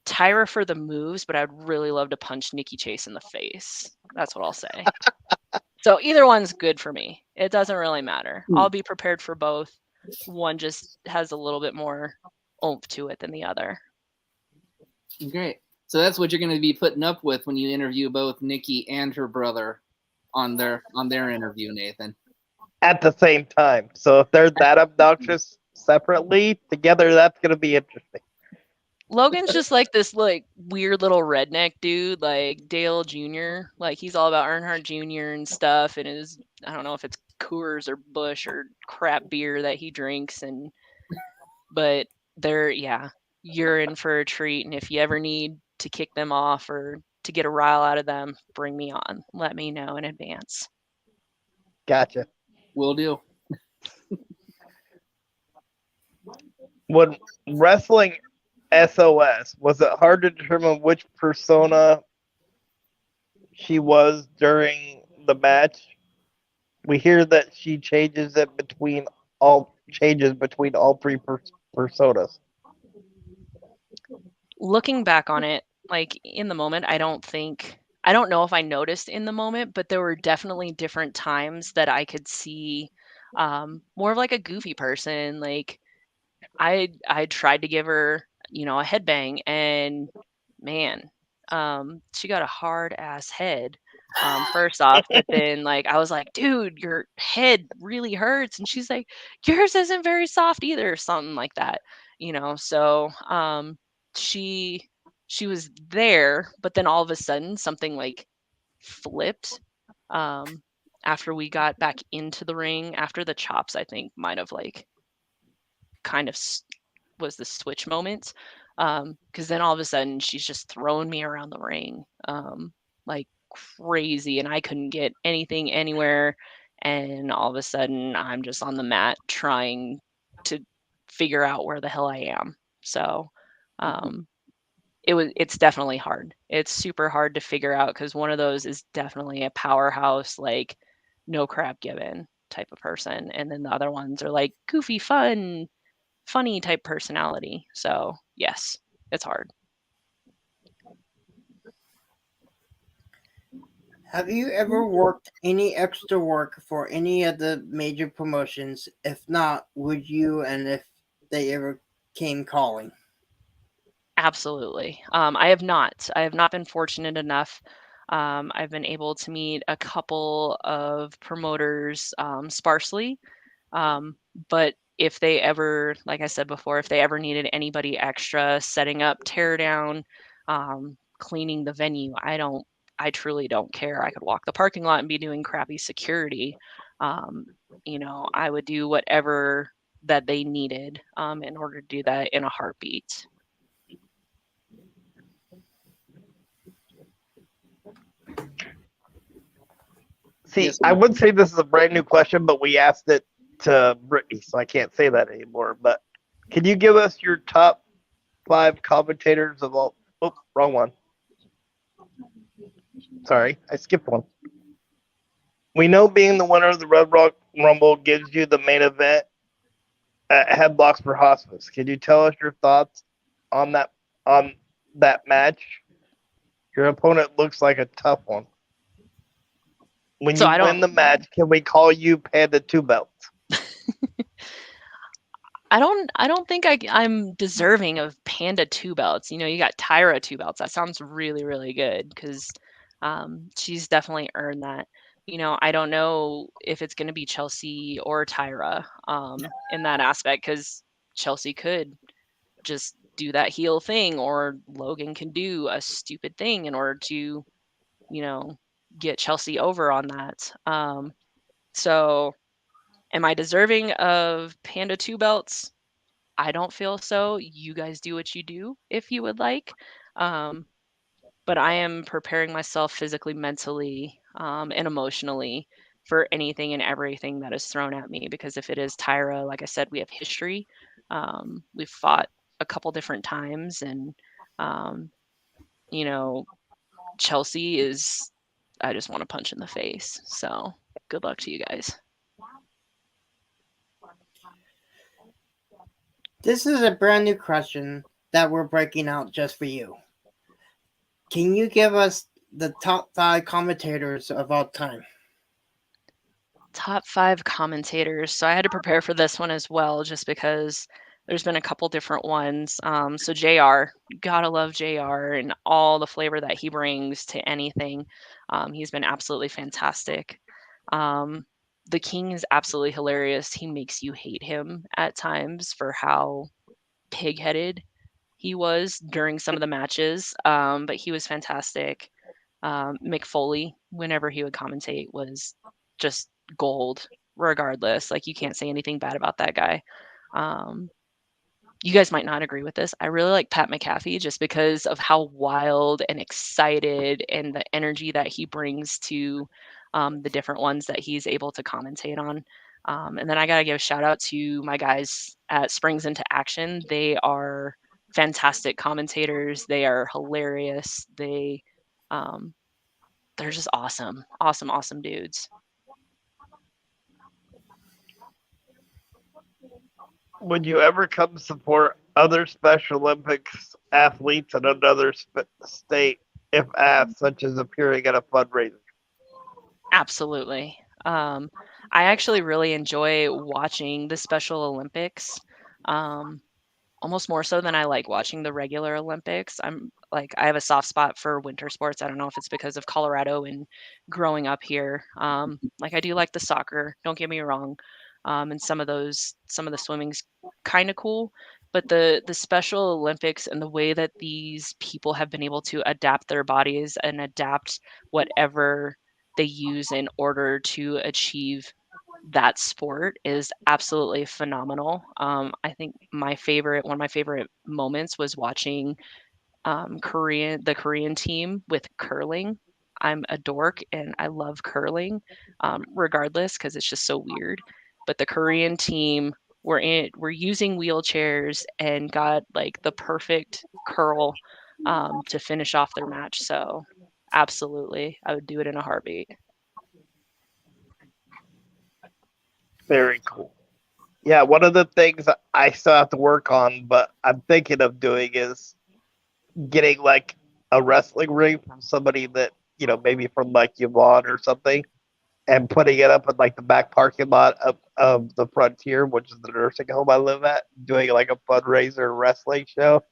Tyra for the moves, but I'd really love to punch Nikki Chase in the face. That's what I'll say. So either one's good for me. It doesn't really matter. I'll be prepared for both. One just has a little bit more oomph to it than the other. Great. So that's what you're going to be putting up with when you interview both Nikki and her brother on their interview, Nathan. At the same time. So if they're that obnoxious separately, together that's going to be interesting. Logan's just like this like weird little redneck dude, like Dale Jr. Like he's all about Earnhardt Jr. and stuff, and is I don't know if it's Coors or Busch or crap beer that he drinks, but you're in for a treat. And if you ever need to kick them off or to get a rile out of them, bring me on. Let me know in advance. Gotcha. Will do. When wrestling SOS, was it hard to determine which persona she was during the match? We hear that she changes between all three personas. looking back on it, like in the moment, I don't know if I noticed in the moment, but there were definitely different times that I could see more of like a goofy person. Like I tried to give her, a headbang, and man, she got a hard ass head. First off, but then like I was like, dude, your head really hurts, and she's like, yours isn't very soft either, or something like that. So she she was there, but then all of a sudden something like flipped. Um, after we got back into the ring, after the chops, I think might have like kind of was the switch moment. Because then all of a sudden she's just throwing me around the ring, like crazy, and I couldn't get anything anywhere. And all of a sudden I'm just on the mat trying to figure out where the hell I am. So, um, it's definitely hard. It's super hard to figure out because one of those is definitely a powerhouse, like no crap given type of person, and then the other ones are like goofy, funny type personality. So yes, it's hard. Have you ever worked any extra work for any of the major promotions? If not, would you, and if they ever came calling? Absolutely. I have not been fortunate enough. I've been able to meet a couple of promoters sparsely. But if they ever, like I said before, if they ever needed anybody extra setting up, tear down, cleaning the venue, I truly don't care. I could walk the parking lot and be doing crappy security. Um, I would do whatever that they needed in order to do that in a heartbeat. See, Yes, I sir. would say this is a brand new question, but we asked it to Brittany, so I can't say that anymore. But can you give us your top 5 commentators of all? Oh, wrong one. Sorry, I skipped one. We know being the winner of the Red Rock Rumble gives you the main event at Headlocks for Hospice. Can you tell us your thoughts on that match? Your opponent looks like a tough one. When So you I win don't the match, can we call you Panda Two Belts? I don't think I'm deserving of Panda 2 belts. You got Tyra 2 belts. That sounds really, really good because she's definitely earned that. I don't know if it's going to be Chelsea or Tyra in that aspect because Chelsea could just do that heel thing, or Logan can do a stupid thing in order to, you know, get Chelsea over on that. So am I deserving of Panda 2 belts? I don't feel so. You guys do what you do if you would like. Um, but I am preparing myself physically, mentally, and emotionally for anything and everything that is thrown at me. Because if it is Tyra, like I said, we have history. We've fought a couple different times, and um, you know, Chelsea is. I just want to punch in the face. So good luck to you guys. This is a brand new question that we're breaking out just for you. Can you give us the top 5 commentators of all time? Top 5 commentators. So I had to prepare for this one as well, just because there's been a couple different ones. So JR, gotta love JR and all the flavor that he brings to anything. He's been absolutely fantastic. Um, the King is absolutely hilarious. He makes you hate him at times for how pig-headed he was during some of the matches, but he was fantastic. Mick Foley, whenever he would commentate, was just gold, regardless. Like, you can't say anything bad about that guy. Um, you guys might not agree with this. I really like Pat McAfee just because of how wild and excited and the energy that he brings to the different ones that he's able to commentate on. And then I got to give a shout out to my guys at Springs Into Action. They are fantastic commentators. They are hilarious. Um, they're just awesome, awesome, awesome dudes. Would you ever come support other Special Olympics athletes in another state if asked, such as appearing at a fundraiser? Absolutely. I actually really enjoy watching the Special Olympics. Um, Almost more so than I like watching the regular Olympics. I have a soft spot for winter sports. I don't know if it's because of Colorado and growing up here. Like I do like the soccer, don't get me wrong. And some of the swimming's kind of cool, but the Special Olympics and the way that these people have been able to adapt their bodies and adapt whatever they use in order to achieve that sport is absolutely phenomenal. I think one of my favorite moments was watching the Korean team with curling. I'm a dork and I love curling, regardless, because it's just so weird. But the Korean team were using wheelchairs and got like the perfect curl to finish off their match. So absolutely, I would do it in a heartbeat. Very cool. Yeah, one of the things I still have to work on, but I'm thinking of doing is getting like a wrestling ring from somebody that, maybe from like Yvonne or something, and putting it up in like the back parking lot of the Frontier, which is the nursing home I live at, doing like a fundraiser wrestling show,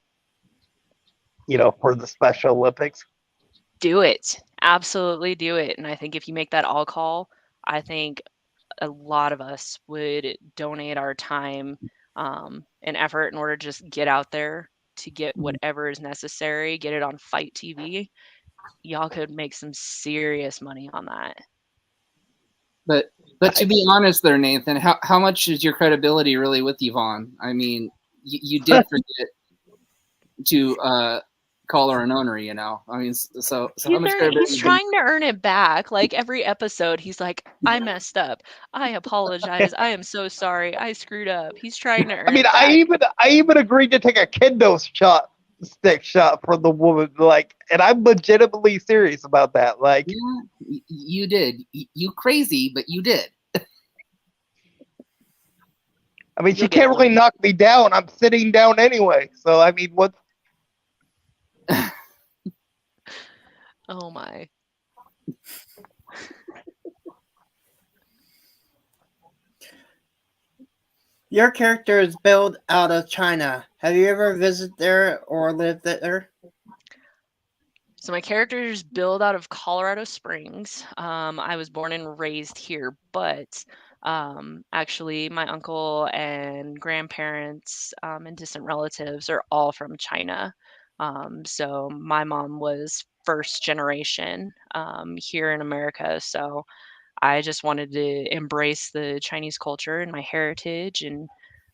for the Special Olympics. Do it. Absolutely do it. And I think if you make that all call, I think a lot of us would donate our time and effort in order to just get out there to get whatever is necessary, get it on Fight TV. Y'all could make some serious money on that. But to be honest there, Nathan, how much is your credibility really with Yvonne? I mean, you did forget to call her an owner, I mean, so how much credibility? He's trying to earn it back. Like every episode, he's like, I messed up. I apologize. I am so sorry. I screwed up. He's trying to earn it back. I even agreed to take a kendo stick shot from the woman, like, and I'm legitimately serious about that. Like, yeah, you did. You crazy, but you did. I mean, she can't really knock me down. I'm sitting down anyway. So, I mean, what? Oh my. Your character is built out of China. Have you ever visited there or lived there? So my character is built out of Colorado Springs. I was born and raised here, but actually my uncle and grandparents and distant relatives are all from China. So my mom was first generation here in America. So I just wanted to embrace the Chinese culture and my heritage, and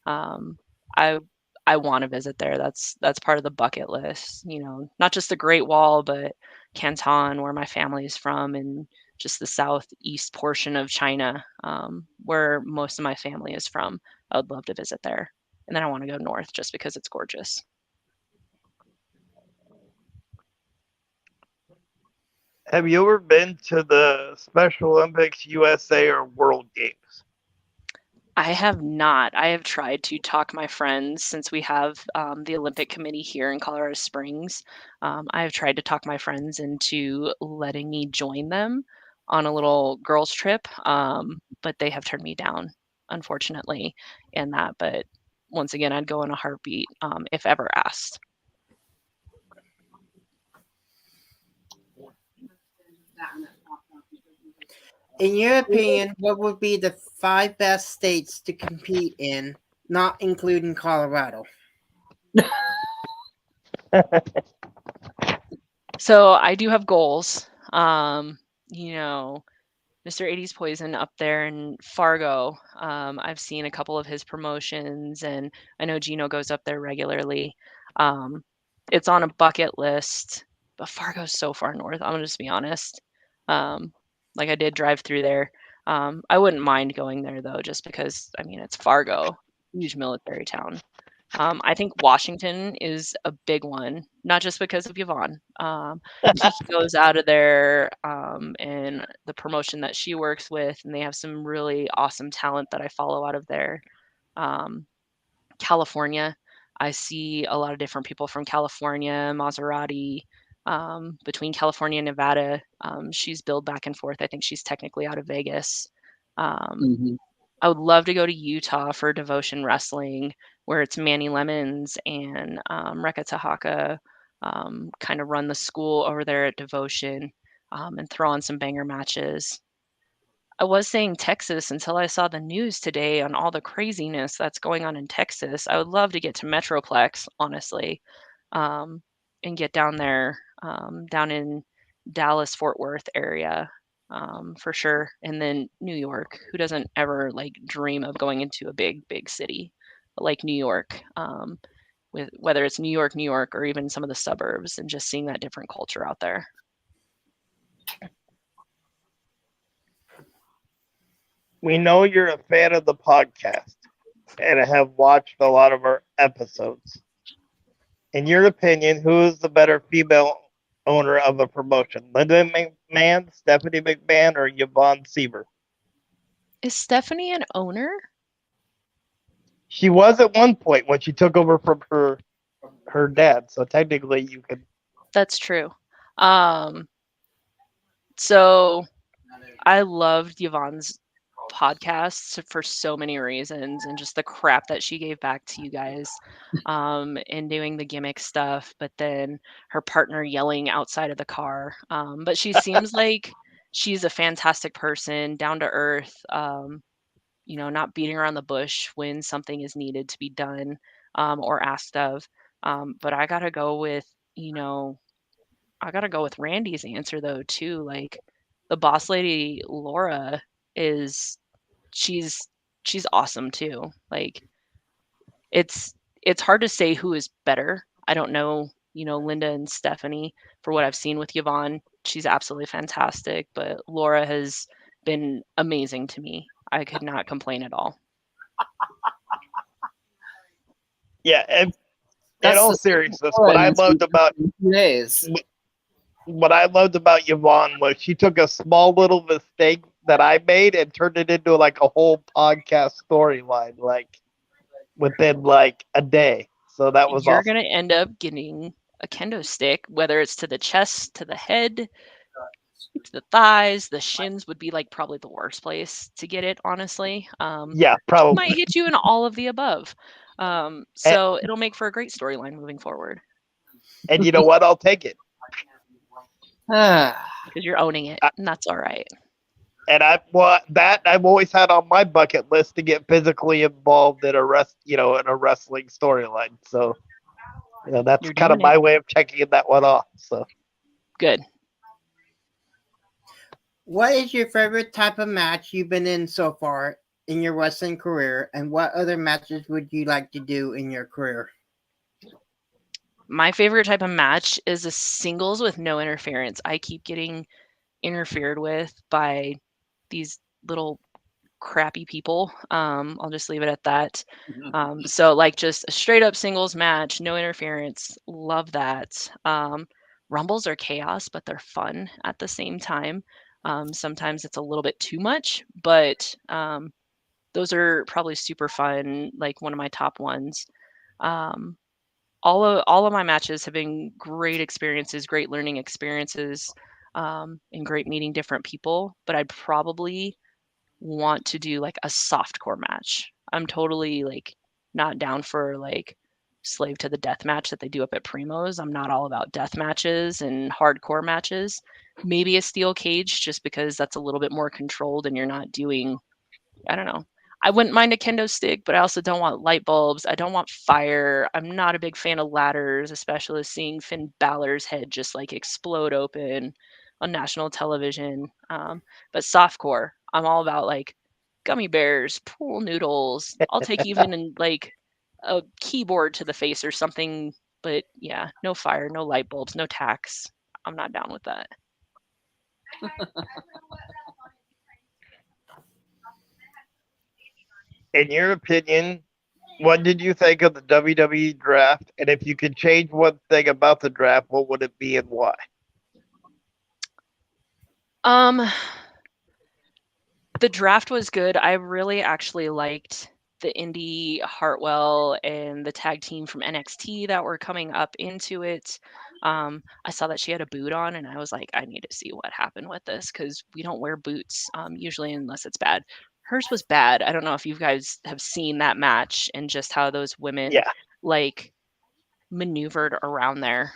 um, I I want to visit there. That's part of the bucket list. Not just the Great Wall, but Canton, where my family is from, and just the southeast portion of China, where most of my family is from. I would love to visit there, and then I want to go north just because it's gorgeous. Have you ever been to the Special Olympics, USA, or World Games? I have not. I have tried to talk my friends since we have the Olympic Committee here in Colorado Springs. I have tried to talk my friends into letting me join them on a little girls' trip, but they have turned me down, unfortunately, in that. But once again, I'd go in a heartbeat if ever asked. In your opinion, what would be the 5 best states to compete in, not including Colorado? So I do have goals. Mr. 80's Poison up there in Fargo. I've seen a couple of his promotions, and I know Gino goes up there regularly. It's on a bucket list, but Fargo's so far north. I'm gonna just be honest. Like I did drive through there. I wouldn't mind going there though, just because I mean it's Fargo, huge military town. I think Washington is a big one, not just because of Yvonne. Kiki goes out of there and the promotion that she works with, and they have some really awesome talent that I follow out of there. California, I see a lot of different people from California, Maserati, between California and Nevada. She's billed back and forth. I think she's technically out of Vegas. Mhm. I would love to go to Utah for Devotion Wrestling, where it's Manny Lemons and Rekka Tahaka kind of run the school over there at Devotion and throw on some banger matches. I was saying Texas until I saw the news today on all the craziness that's going on in Texas. I would love to get to Metroplex, honestly, um, and get down there, down in Dallas, Fort Worth area, for sure. And then New York. Who doesn't ever like dream of going into a big, big city like New York? With whether it's New York, or even some of the suburbs, and just seeing that different culture out there. We know you're a fan of the podcast and have watched a lot of our episodes. In your opinion, who is the better female owner of a promotion? Linda McMahon, Stephanie McMahon, or Yvonne Sieber? Is Stephanie an owner? She was at one point when she took over from her dad, so technically you could. That's true. So I loved Yvonne's podcasts for so many reasons, and just the crap that she gave back to you guys, and doing the gimmick stuff, but then her partner yelling outside of the car. But she seems like she's a fantastic person, down to earth, not beating around the bush when something is needed to be done, or asked of. But I gotta go with Randy's answer though too. Like, the boss lady Laura is she's she's awesome too. Like, it's it's hard to say who is better. I don't know, Linda and Stephanie. For what I've seen with Yvonne, she's absolutely fantastic, but Laura has been amazing to me. I could not complain at all. Yeah, and in That's all the seriousness, Laura what I in loved about 2 days. Yvonne was she took a small little mistake that I made and turned it into like a whole podcast storyline, like within like a day. So that was You're awesome. gonna end up getting a kendo stick, whether it's to the chest, to the head, to the thighs. The shins would be like probably the worst place to get it, honestly. Yeah, Might probably. hit you in all of the above. And, So it'll make for a great storyline moving forward and you know what? I'll take it. Ah, because you're owning it, and that's all right. And I've always had on my bucket list to get physically involved in a wrestling storyline. So that's You're kind of doing my it. way of checking that one off. So Good. What is your favorite type of match you've been in so far in your wrestling career, and what other matches would you like to do in your career? My favorite type of match is a singles with no interference. I keep getting interfered with by these little crappy people. I'll just leave it at that. So like just a straight up singles match, no interference. Love that. Rumbles are chaos, but they're fun at the same time. Sometimes it's a little bit too much, but those are probably super fun. Like one of my top ones. Um, all of my matches have been great experiences, great learning experiences, and great meeting different people. But I'd probably want to do like a softcore match. I'm totally like not down for like slave to the death match that they do up at Primo's. I'm not all about death matches and hardcore matches. Maybe a steel cage just because that's a little bit more controlled and you're not doing, I don't know. I wouldn't mind a kendo stick, but I also don't want light bulbs. I don't want fire. I'm not a big fan of ladders, especially seeing Finn Balor's head just like explode open on national television. But softcore, I'm all about like gummy bears, pool noodles. I'll take even in like a keyboard to the face or something. But yeah, no fire, no light bulbs, no tacks. I'm not down with that. in your opinion, what did you think of the WWE draft? And if you could change one thing about the draft, what would it be and why? Um, the draft was good. I really actually liked the Indy Hartwell and the tag team from NXT that were coming up into it. I saw that she had a boot on, and I was like, I need to see what happened with this because we don't wear boots usually unless it's bad. Hers was bad. I don't know if you guys have seen that match and just how those women Yeah. like maneuvered around there.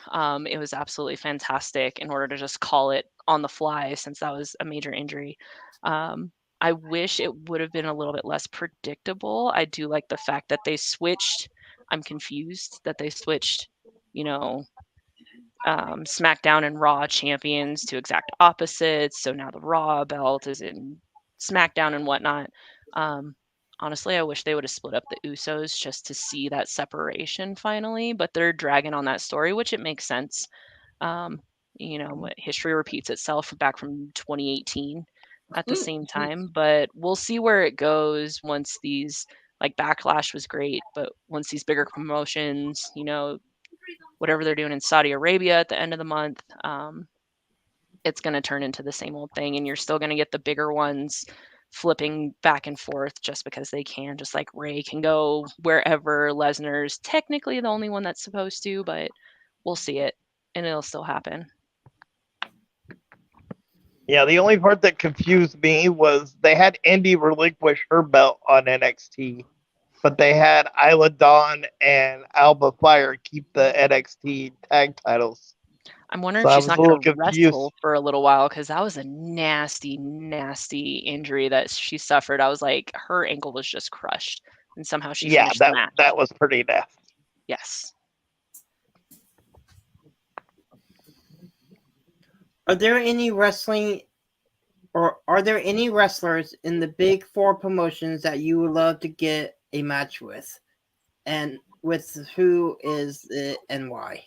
It was absolutely fantastic in order to just call it on the fly since that was a major injury. Um, I wish it would have been a little bit less predictable. I do like the fact that they switched. I'm confused that they switched, you know, SmackDown and Raw champions to exact opposites. So now the Raw belt is in SmackDown and whatnot. Um, Honestly, I wish they would have split up the Usos just to see that separation finally, but they're dragging on that story, which it makes sense. Um, History repeats itself back from 2018 at the same time, but we'll see where it goes once these like Backlash was great, but once these bigger promotions, whatever they're doing in Saudi Arabia at the end of the month, it's going to turn into the same old thing, and you're still going to get the bigger ones flipping back and forth just because they can, just like Ray can go wherever. Lesnar's technically the only one that's supposed to, but we'll see it, and it'll still happen. Yeah, the only part that confused me was they had Indy relinquish her belt on NXT, but they had Isla Dawn and Alba Fire keep the NXT tag titles. I'm wondering So if I she's was not a little going to confused. wrestle for a little while because that was a nasty, nasty injury that she suffered. I was like, her ankle was just crushed, and somehow she Yeah, finished the match. that was pretty nasty. Yes. Are there any wrestling or are there any wrestlers in the big four promotions that you would love to get a match with? And with who is it and why?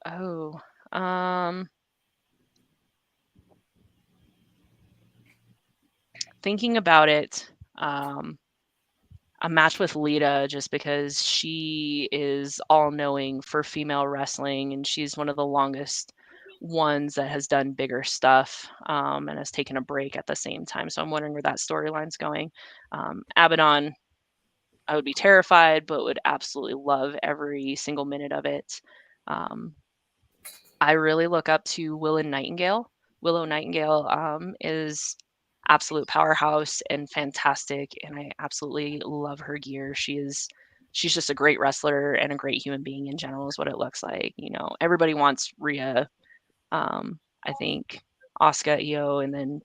Oh, thinking about it, a match with Lita just because she is all knowing for female wrestling and she's one of the longest ones that has done bigger stuff and has taken a break at the same time. So I'm wondering where that storyline's going. Abaddon, I would be terrified, but would absolutely love every single minute of it. I really look up to Willow Nightingale. Willow Nightingale is absolute powerhouse and fantastic, and I absolutely love her gear. She's just a great wrestler and a great human being in general is what it looks like. Everybody wants Rhea. I think Asuka, Io, and then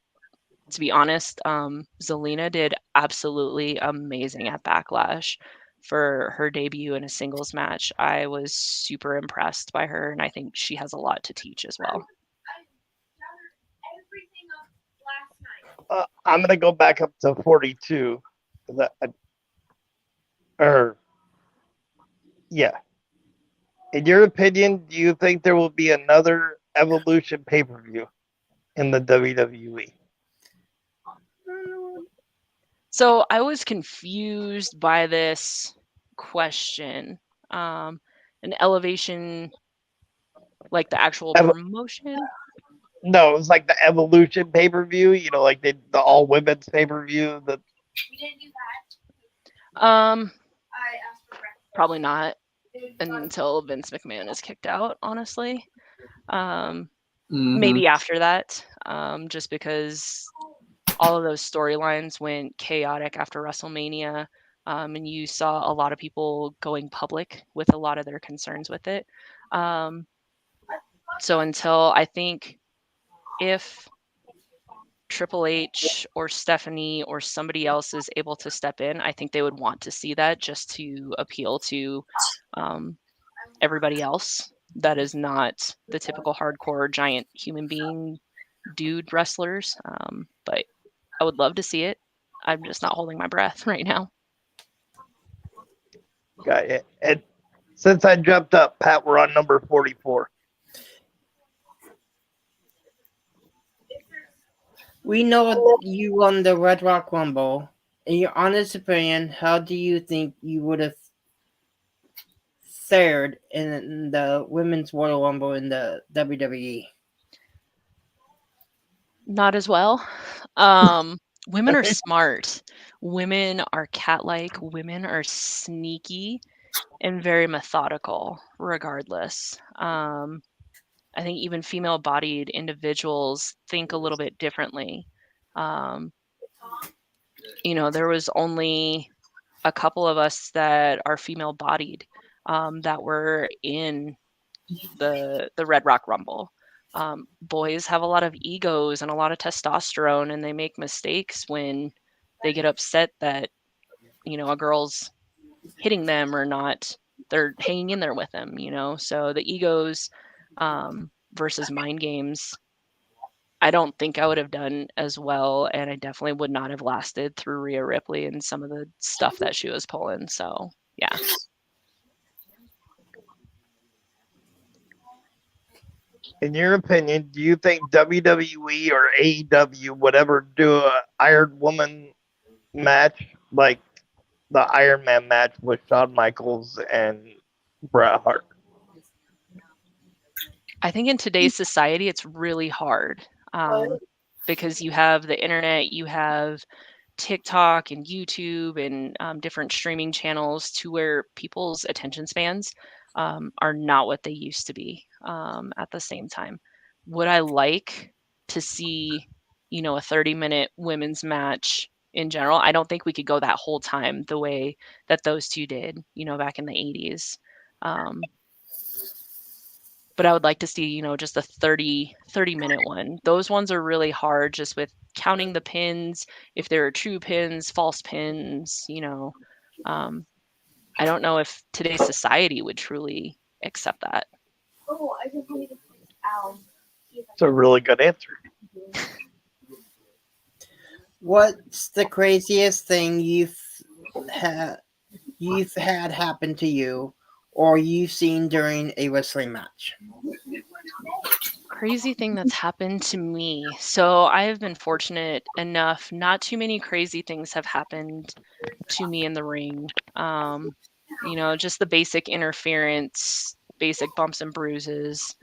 to be honest, Zelina did absolutely amazing at Backlash for her debut in a singles match. I was super impressed by her, and I think she has a lot to teach as well. I'm going to go back up to 42. Yeah. In your opinion, do you think there will be another Evolution pay-per-view in the WWE? So I was confused by this question. An Elevation, like the actual promotion? No, it was like the Evolution pay-per-view, like the all women's pay-per-view. We didn't do that. Probably not until Vince McMahon is kicked out, honestly. Maybe after that, just because all of those storylines went chaotic after WrestleMania, and you saw a lot of people going public with a lot of their concerns with it. So until I think if Triple H or Stephanie or somebody else is able to step in, I think they would want to see that just to appeal to everybody else that is not the typical hardcore giant human being dude wrestlers. But I would love to see it. I'm just not holding my breath right now. Got it. And since I jumped up, Pat, we're on number 44. We know that you won the Red Rock Rumble. In your honest opinion, how do you think you would have fared in the Women's Royal Rumble in the WWE? Not as well. Women are smart. Women are cat-like. Women are sneaky and very methodical, regardless. I think even female-bodied individuals think a little bit differently. Um, there was only a couple of us that are female-bodied that were in the Red Rock Rumble. Boys have a lot of egos and a lot of testosterone, and they make mistakes when they get upset that a girl's hitting them or not. They're hanging in there with them. So the egos versus mind games. I don't think I would have done as well, and I definitely would not have lasted through Rhea Ripley and some of the stuff that she was pulling. So yeah. In your opinion, do you think WWE or AEW would ever do a Iron Woman match like the Iron Man match with Shawn Michaels and Bret Hart? I think in today's society, it's really hard because you have the internet, you have TikTok and YouTube and different streaming channels to where people's attention spans are not what they used to be at the same time. Would I like to see, a 30-minute women's match in general? I don't think we could go that whole time the way that those two did, back in the 80s. But I would like to see, just a 30-minute one. Those ones are really hard just with counting the pins, if there are true pins, false pins, I don't know if today's society would truly accept that. It's a really good answer. What's the craziest thing had happen to you or you've seen during a wrestling match? Crazy thing that's happened to me. So I have been fortunate enough, not too many crazy things have happened to me in the ring. Just the basic interference, basic bumps and bruises.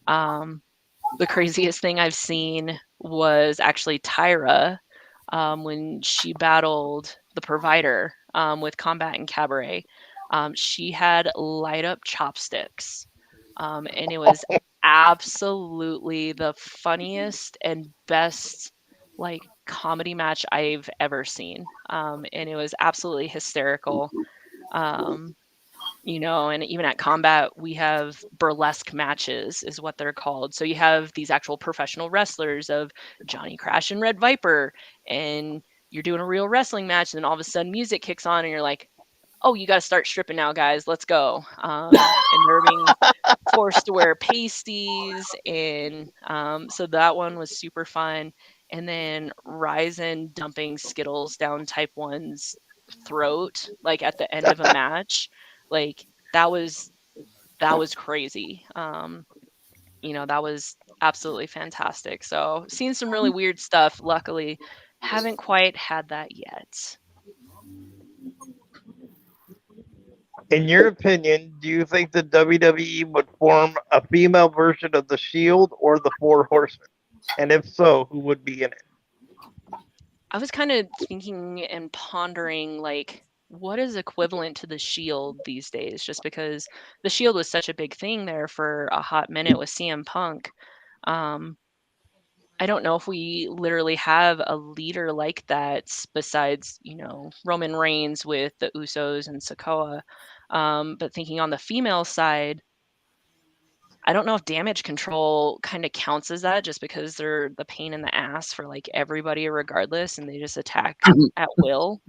The craziest thing I've seen was actually Tyra when she battled the Provider with Combat and Cabaret. She had light up chopsticks, and it was absolutely the funniest and best comedy match I've ever seen. And it was absolutely hysterical. And even at Combat, we have burlesque matches, is what they're called. So you have these actual professional wrestlers of Johnny Crash and Red Viper, and you're doing a real wrestling match, and then all of a sudden music kicks on, and you're like, oh, you got to start stripping now, guys. Let's go. And they're being forced to wear pasties. And so that one was super fun. And then Ryzen dumping Skittles down Type 1's throat, at the end of a match. That was crazy. That was absolutely fantastic. So seen some really weird stuff. Luckily, haven't quite had that yet. In your opinion, do you think the WWE would form a female version of the Shield or the Four Horsemen? And if so, who would be in it? I was kind of thinking and pondering, what is equivalent to the Shield these days? Just because the Shield was such a big thing there for a hot minute with CM Punk. I don't know if we literally have a leader like that besides, Roman Reigns with the Usos and Sikoa. But thinking on the female side, I don't know if Damage Control kind of counts as that just because they're the pain in the ass for everybody regardless, and they just attack at will.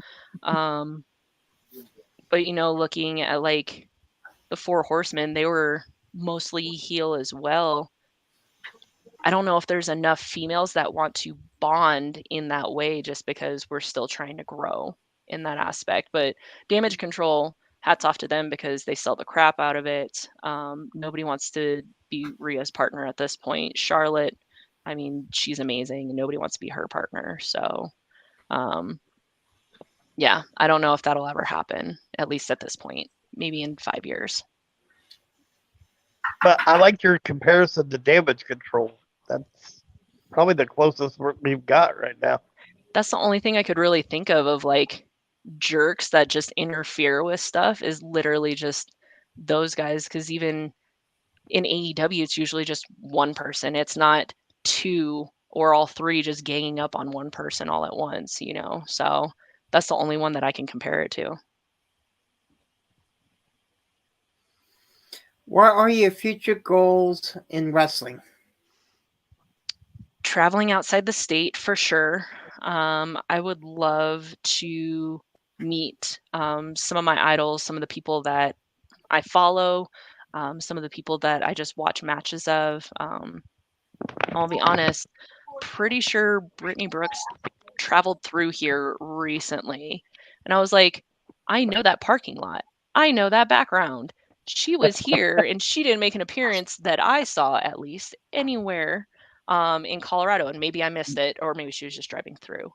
But looking at the Four Horsemen, they were mostly heel as well. I don't know if there's enough females that want to bond in that way just because we're still trying to grow in that aspect. But Damage Control, hats off to them because they sell the crap out of it. Nobody wants to be Rhea's partner at this point. Charlotte, I mean, she's amazing and nobody wants to be her partner. So, yeah, I don't know if that'll ever happen, at least at this point, maybe in 5 years. But I like your comparison to Damage Control. That's probably the closest we've got right now. That's the only thing I could really think of like jerks that just interfere with stuff is literally just those guys. Because even in AEW, it's usually just one person. It's not two or all three just ganging up on one person all at once, you know? So that's the only one that I can compare it to. What are your future goals in wrestling? Traveling outside the state for sure. I would love to meet some of my idols, some of the people that I follow, some of the people that I just watch matches of. I'll be honest, pretty sure Brittany Brooks traveled through here recently. And I was like, I know that parking lot. I know that background. She was here and she didn't make an appearance that I saw, at least, anywhere in Colorado. And maybe I missed it, or maybe she was just driving through.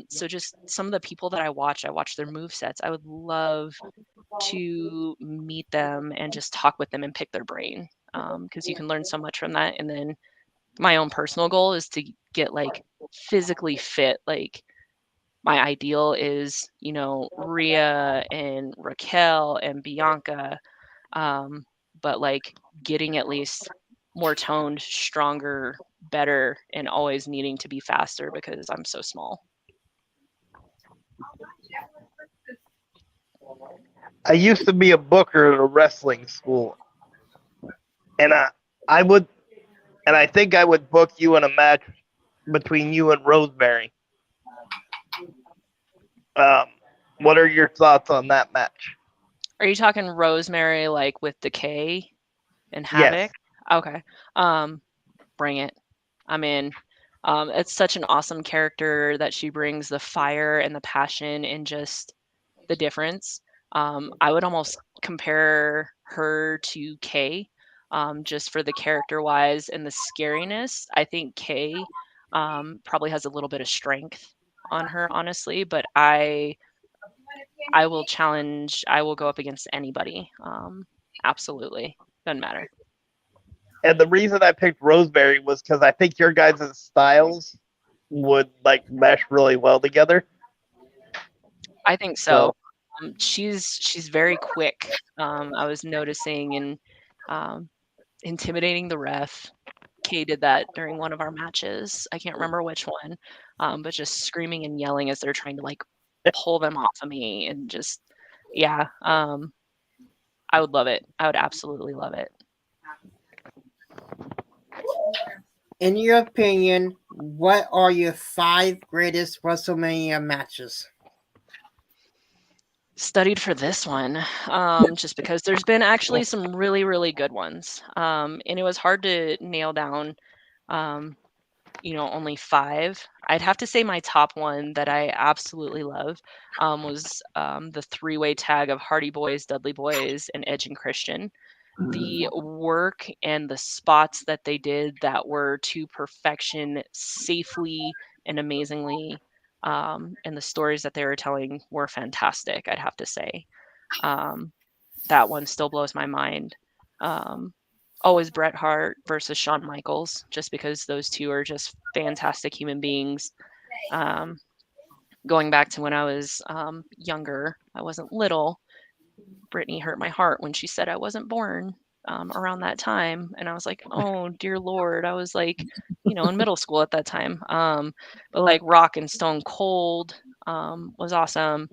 So just some of the people that I watch their move sets. I would love to meet them and just talk with them and pick their brain, because you can learn so much from that. And then my own personal goal is to get like physically fit. Like my ideal is, you know, Rhea and Raquel and Bianca, but like getting at least more toned, stronger, better, and always needing to be faster because I'm so small. I used to be a booker at a wrestling school, and I would, and I think I would book you in a match between you and Rosemary. Um, what are your thoughts on that match? Are you talking Rosemary like with Decay and Yes. Havoc? Okay. Bring it. I'm in. It's such an awesome character that she brings the fire and the passion and just the difference. I would almost compare her to Kay, just for the character wise and the scariness. I think Kay probably has a little bit of strength on her, honestly, but I will challenge. I will go up against anybody. Absolutely, doesn't matter. And the reason I picked Rosemary was because I think your guys' styles would like mesh really well together. I think so. So She's very quick. I was noticing and um, intimidating the ref. Kay did that during one of our matches. I can't remember which one, but just screaming and yelling as they're trying to like pull them off of me and just yeah. I would love it. I would absolutely love it. In your opinion, what are your 5 greatest WrestleMania matches? Studied for this one, just because there's been actually some really, really good ones. And it was hard to nail down, only 5. I'd have to say my top one that I absolutely love was the 3-way tag of Hardy Boys, Dudley Boys, and Edge and Christian. The work and the spots that they did that were to perfection, safely and amazingly, and the stories that they were telling were fantastic, I'd have to say. That one still blows my mind. Always Bret Hart versus Shawn Michaels, just because those two are just fantastic human beings. Going back to when I was younger, I wasn't little. Brittany hurt my heart when she said I wasn't born around that time. And I was like, oh, dear Lord. I was like, in middle school at that time. But like Rock and Stone Cold was awesome.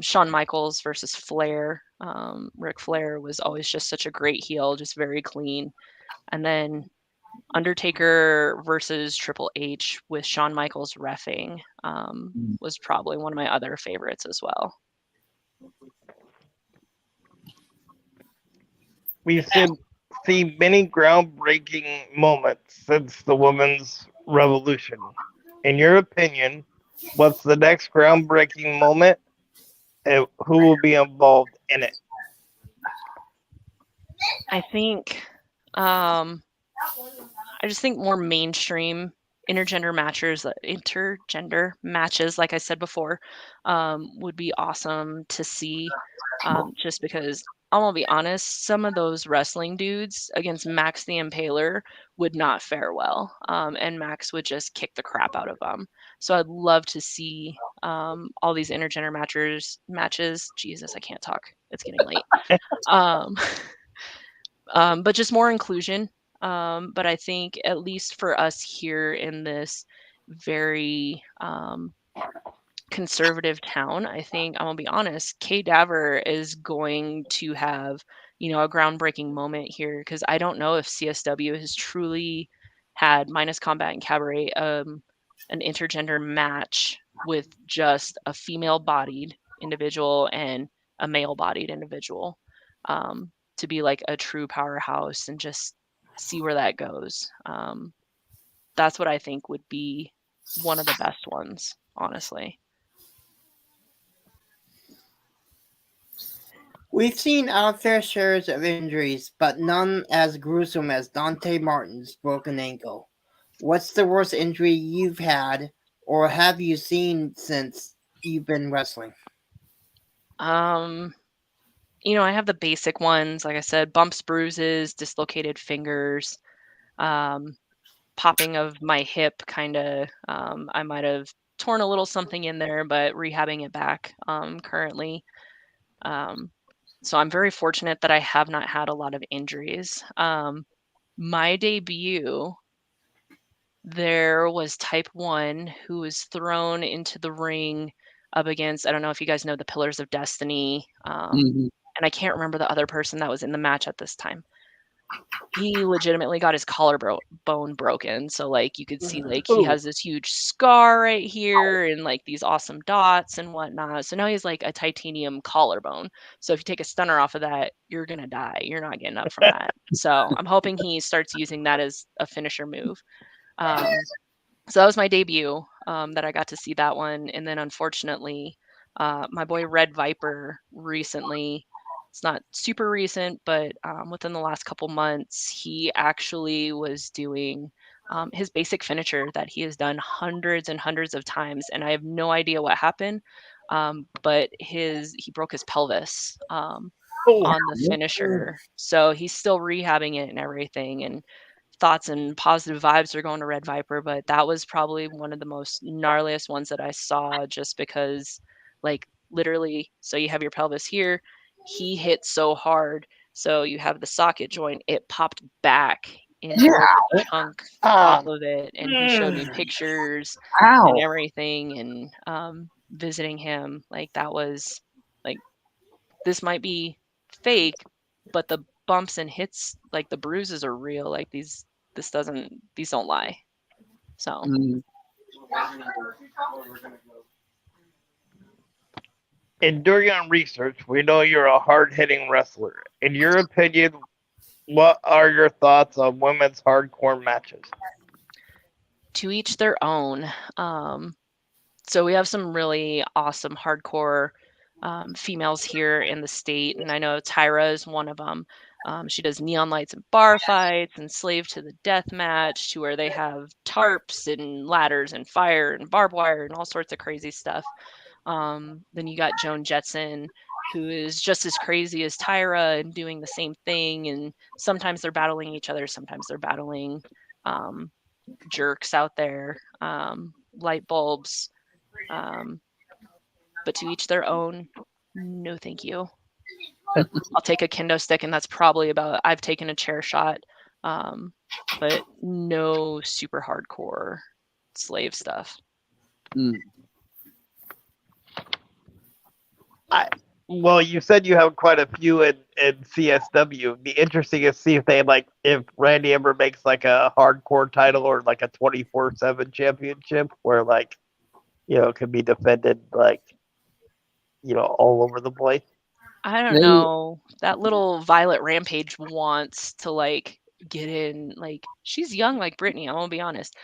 Shawn Michaels versus Flair. Ric Flair was always just such a great heel, just very clean. And then Undertaker versus Triple H with Shawn Michaels reffing was probably one of my other favorites as well. we've seen many groundbreaking moments since the women's revolution. In your opinion, what's the next groundbreaking moment and who will be involved in it? I think I just think more mainstream intergender matches, like I said before, would be awesome to see. Just because I'm gonna be honest, some of those wrestling dudes against Max the Impaler would not fare well, and Max would just kick the crap out of them. So I'd love to see all these intergender matches. Jesus, I can't talk. It's getting late. Um, but just more inclusion. But I think at least for us here in this very conservative town, I think I'm gonna be honest, Kay Daver is going to have, a groundbreaking moment here because I don't know if CSW has truly had minus combat and cabaret an intergender match with just a female bodied individual and a male bodied individual to be like a true powerhouse and just see where that goes. That's what I think would be one of the best ones, honestly. We've seen our fair shares of injuries, but none as gruesome as Dante Martin's broken ankle. What's the worst injury you've had, or have you seen since you've been wrestling? I have the basic ones, like I said, bumps, bruises, dislocated fingers, popping of my hip, kind of. I might have torn a little something in there, but rehabbing it back currently. So I'm very fortunate that I have not had a lot of injuries. My debut, there was Type 1 who was thrown into the ring up against, I don't know if you guys know the Pillars of Destiny, Mhm. and I can't remember the other person that was in the match at this time. He legitimately got his collarbone broken. So like you could see like he Ooh. has this huge scar right here and like these awesome dots and whatnot. So now he's like a titanium collarbone. So if you take a stunner off of that, you're gonna die. You're not getting up from that. So I'm hoping he starts using that as a finisher move. So that was my debut that I got to see that one. And then unfortunately, my boy Red Viper recently, it's not super recent, but within the last couple months, he actually was doing his basic finisher that he has done hundreds and hundreds of times. And I have no idea what happened, but he broke his pelvis Oh, on the finisher. So he's still rehabbing it and everything. And thoughts and positive vibes are going to Red Viper, but that was probably one of the most gnarliest ones that I saw just because, like, literally, so you have your pelvis here, he hit so hard. So you have the socket joint, it popped back and broke a chunk off of it. And he showed me pictures and Ow. everything. And visiting him, like, that was like, this might be fake, but the bumps and hits, like the bruises are real. Like these don't lie. So Mm. and during our research, we know you're a hard-hitting wrestler. In your opinion, what are your thoughts on women's hardcore matches? to each their own. So we have some really awesome hardcore females here in the state, and I know Tyra is one of them. She does neon lights and bar fights and slave to the death match, to where they have tarps and ladders and fire and barbed wire and all sorts of crazy stuff. Then you got Joan Jetson, who is just as crazy as Tyra and doing the same thing. And sometimes they're battling each other, sometimes they're battling jerks out there, light bulbs. But to each their own. No, thank you. I'll take a kendo stick, and that's probably about. I've taken a chair shot, but no super hardcore slave stuff. Mm. Well, you said you have quite a few in CSW. It'd be interesting to see if Randy ever makes like a hardcore title or like a 24/7 championship where it could be defended all over the place. I don't They- know. That little Violet Rampage wants to like get in. Like she's young, like Brittany. I'm gonna be honest.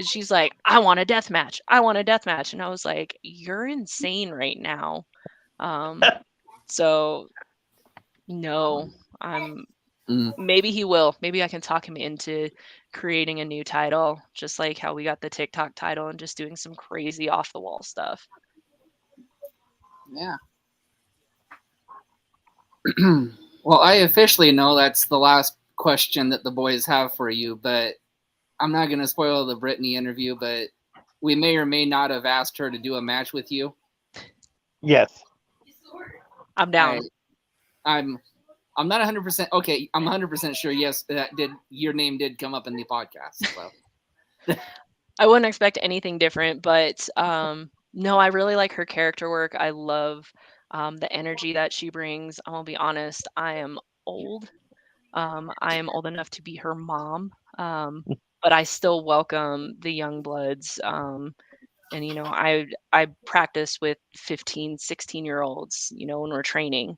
She's like, I want a death match. I want a death match, and I was like, you're insane right now. So no, I'm. Mm. Maybe he will. Maybe I can talk him into creating a new title, just like how we got the TikTok title and just doing some crazy off the wall stuff. Yeah. Well, I officially know that's the last question that the boys have for you, but I'm not going to spoil the Brittany interview, but we may or may not have asked her to do a match with you. Yes. I'm down. I'm not 100%. Okay, I'm 100% sure. Yes, your name did come up in the podcast. So. I wouldn't expect anything different, but no, I really like her character work. I love the energy that she brings. I'm gonna be honest, I am old. I am old enough to be her mom, but I still welcome the young bloods. And I practice with 15, 16-year-olds, when we're training.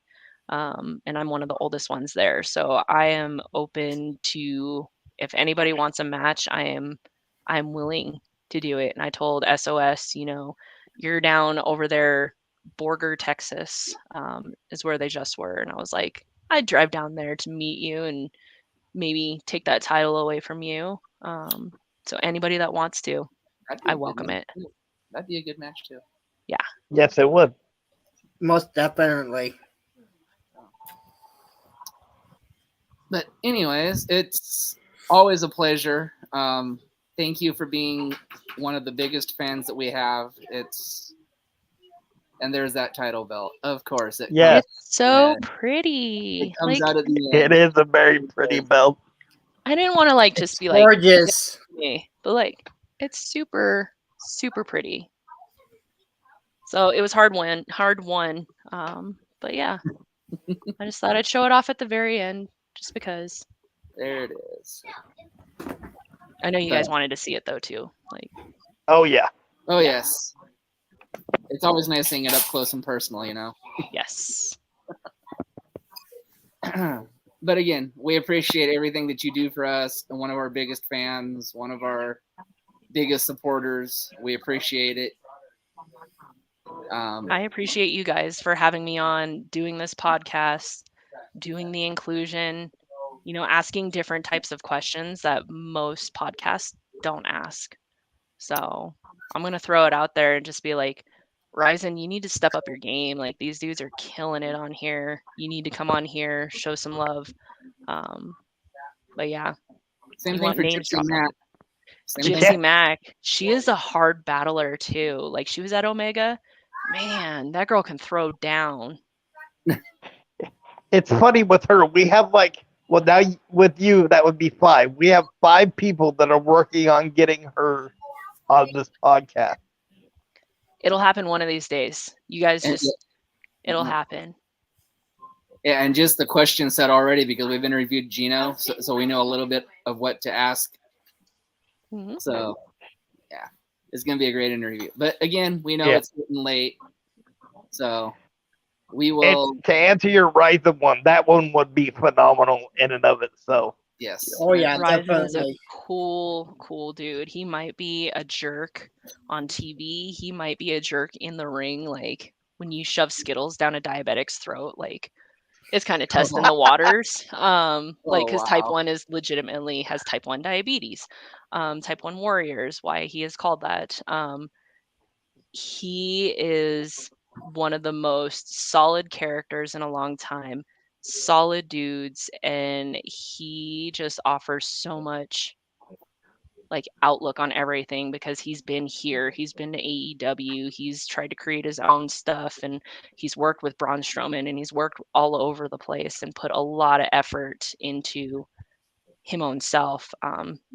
And I'm one of the oldest ones there. So I am open to, if anybody wants a match, I'm willing to do it. And I told SOS, you're down over there, Borger, Texas, is where they just were. And I was like, I'd drive down there to meet you and maybe take that title away from you. So anybody that wants to, I welcome it. That'd be a good match too. Yeah. Yes, it would. Most definitely. But anyways, it's always a pleasure. Thank you for being one of the biggest fans that we have. And there's that title belt, of course. Yeah. It's so It pretty. comes Like, out at the It end. is a very pretty belt. I didn't want to just be like Gorgeous. me, but like it's super, super pretty. So it was hard won. But yeah, I just thought I'd show it off at the very end, just because. There it is. I know you guys wanted to see it though too. Like, Oh yeah. Oh yes. It's always nice seeing it up close and personal, yes. But again, we appreciate everything that you do for us. And one of our biggest fans, one of our biggest supporters. We appreciate it. I appreciate you guys for having me on, doing this podcast, doing the inclusion, asking different types of questions that most podcasts don't ask. So I'm going to throw it out there and just be like, Ryzen, you need to step up your game. Like, these dudes are killing it on here. You need to come on here, show some love. But yeah. Same You thing want for names Gypsy dropped. Matt. Gypsy Mac, she is a hard battler too. Like, she was at Omega. Man, that girl can throw down. It's funny with her. We have now with you, that would be 5. We have 5 people that are working on getting her on this podcast. It'll happen one of these days. You guys it'll happen. Yeah, and just the question set already, because we've interviewed Gino, so we know a little bit of what to ask. Mm-hmm. So, yeah, it's going to be a great interview. But again, we know it's getting late, so we will. To answer your Ryzen one, that one would be phenomenal in and of itself. Yes. Oh yeah, Ryzen is a definitely. cool dude. He might be a jerk on TV. He might be a jerk in the ring. Like, when you shove Skittles down a diabetic's throat, like, it's kind of testing the waters. Because type 1 is legitimately has type 1 diabetes. Type 1 warriors, why he is called that. He is one of the most solid characters in a long time. Solid dudes, and he just offers so much outlook on everything, because he's been here, he's been to AEW, he's tried to create his own stuff, and he's worked with Braun Strowman, and he's worked all over the place and put a lot of effort into him own self,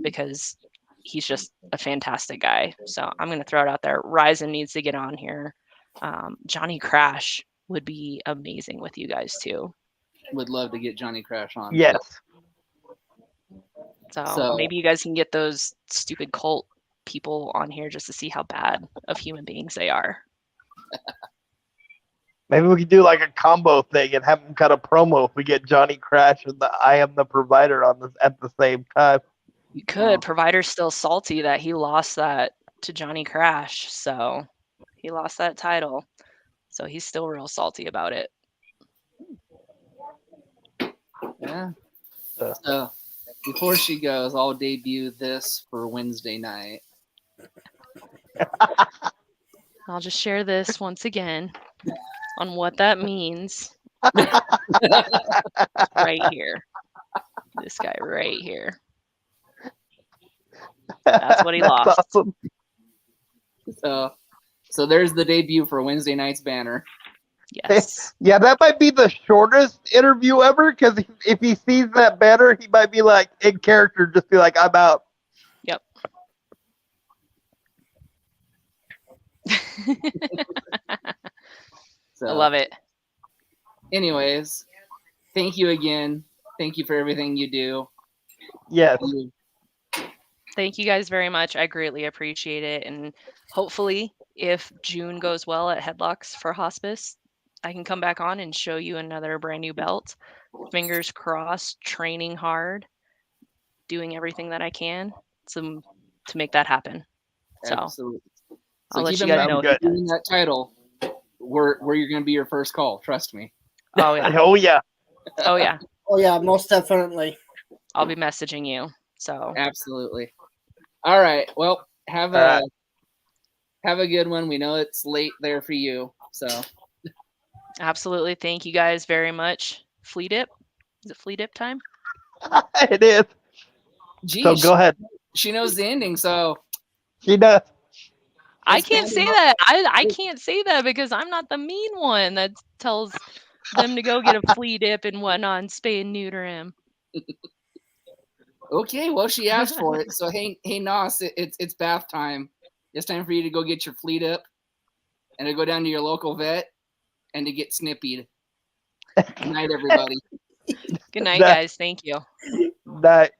because he's just a fantastic guy. So I'm going to throw it out there. Ryzen needs to get on here. Johnny Crash would be amazing with you guys too. Would love to get Johnny Crash on. Yes. So maybe you guys can get those stupid cult people on here just to see how bad of human beings they are. Maybe we could do a combo thing and have them cut a promo if we get Johnny Crash and the I Am the Provider on this at the same time. You could. Provider's still salty that he lost that to Johnny Crash. So he lost that title. So he's still real salty about it. Yeah. So before she goes, I'll debut this for Wednesday night. I'll just share this once again on what that means. Right here. This guy right here. That's what he lost. Awesome. So there's the debut for Wednesday night's banner. Yes. Yeah, that might be the shortest interview ever, because if he sees that banner, he might be like, in character, just be like, I'm out. Yep. So, I love it. Anyways, thank you again. Thank you for everything you do. Yes. Thank you guys very much. I greatly appreciate it. And hopefully, if June goes well at Headlocks for Hospice, I can come back on and show you another brand new belt. Fingers crossed, training hard, doing everything that I can to make that happen. So Absolutely. I'll let keep you in guys mind, know. if you're doing that title, where you're going to be your first call. Trust me. Oh yeah. Oh, yeah. Oh yeah. Oh yeah, most definitely. I'll be messaging you. So Absolutely. All right. Well, have a good one. We know it's late there for you. So absolutely. Thank you guys very much. Flea dip. Is it flea dip time? It is. geez, So go ahead. she knows the ending. So She does. I It's can't Panda say Mo- that. I can't say that because I'm not the mean one that tells them to go get a flea dip and whatnot and spay and neuter him. okay. Well, she asked for it. So hey, Nos, it's bath time. It's time for you to go get your fleet up and to go down to your local vet and to get snippied. Good night, everybody. Good night, That- guys. Thank you. That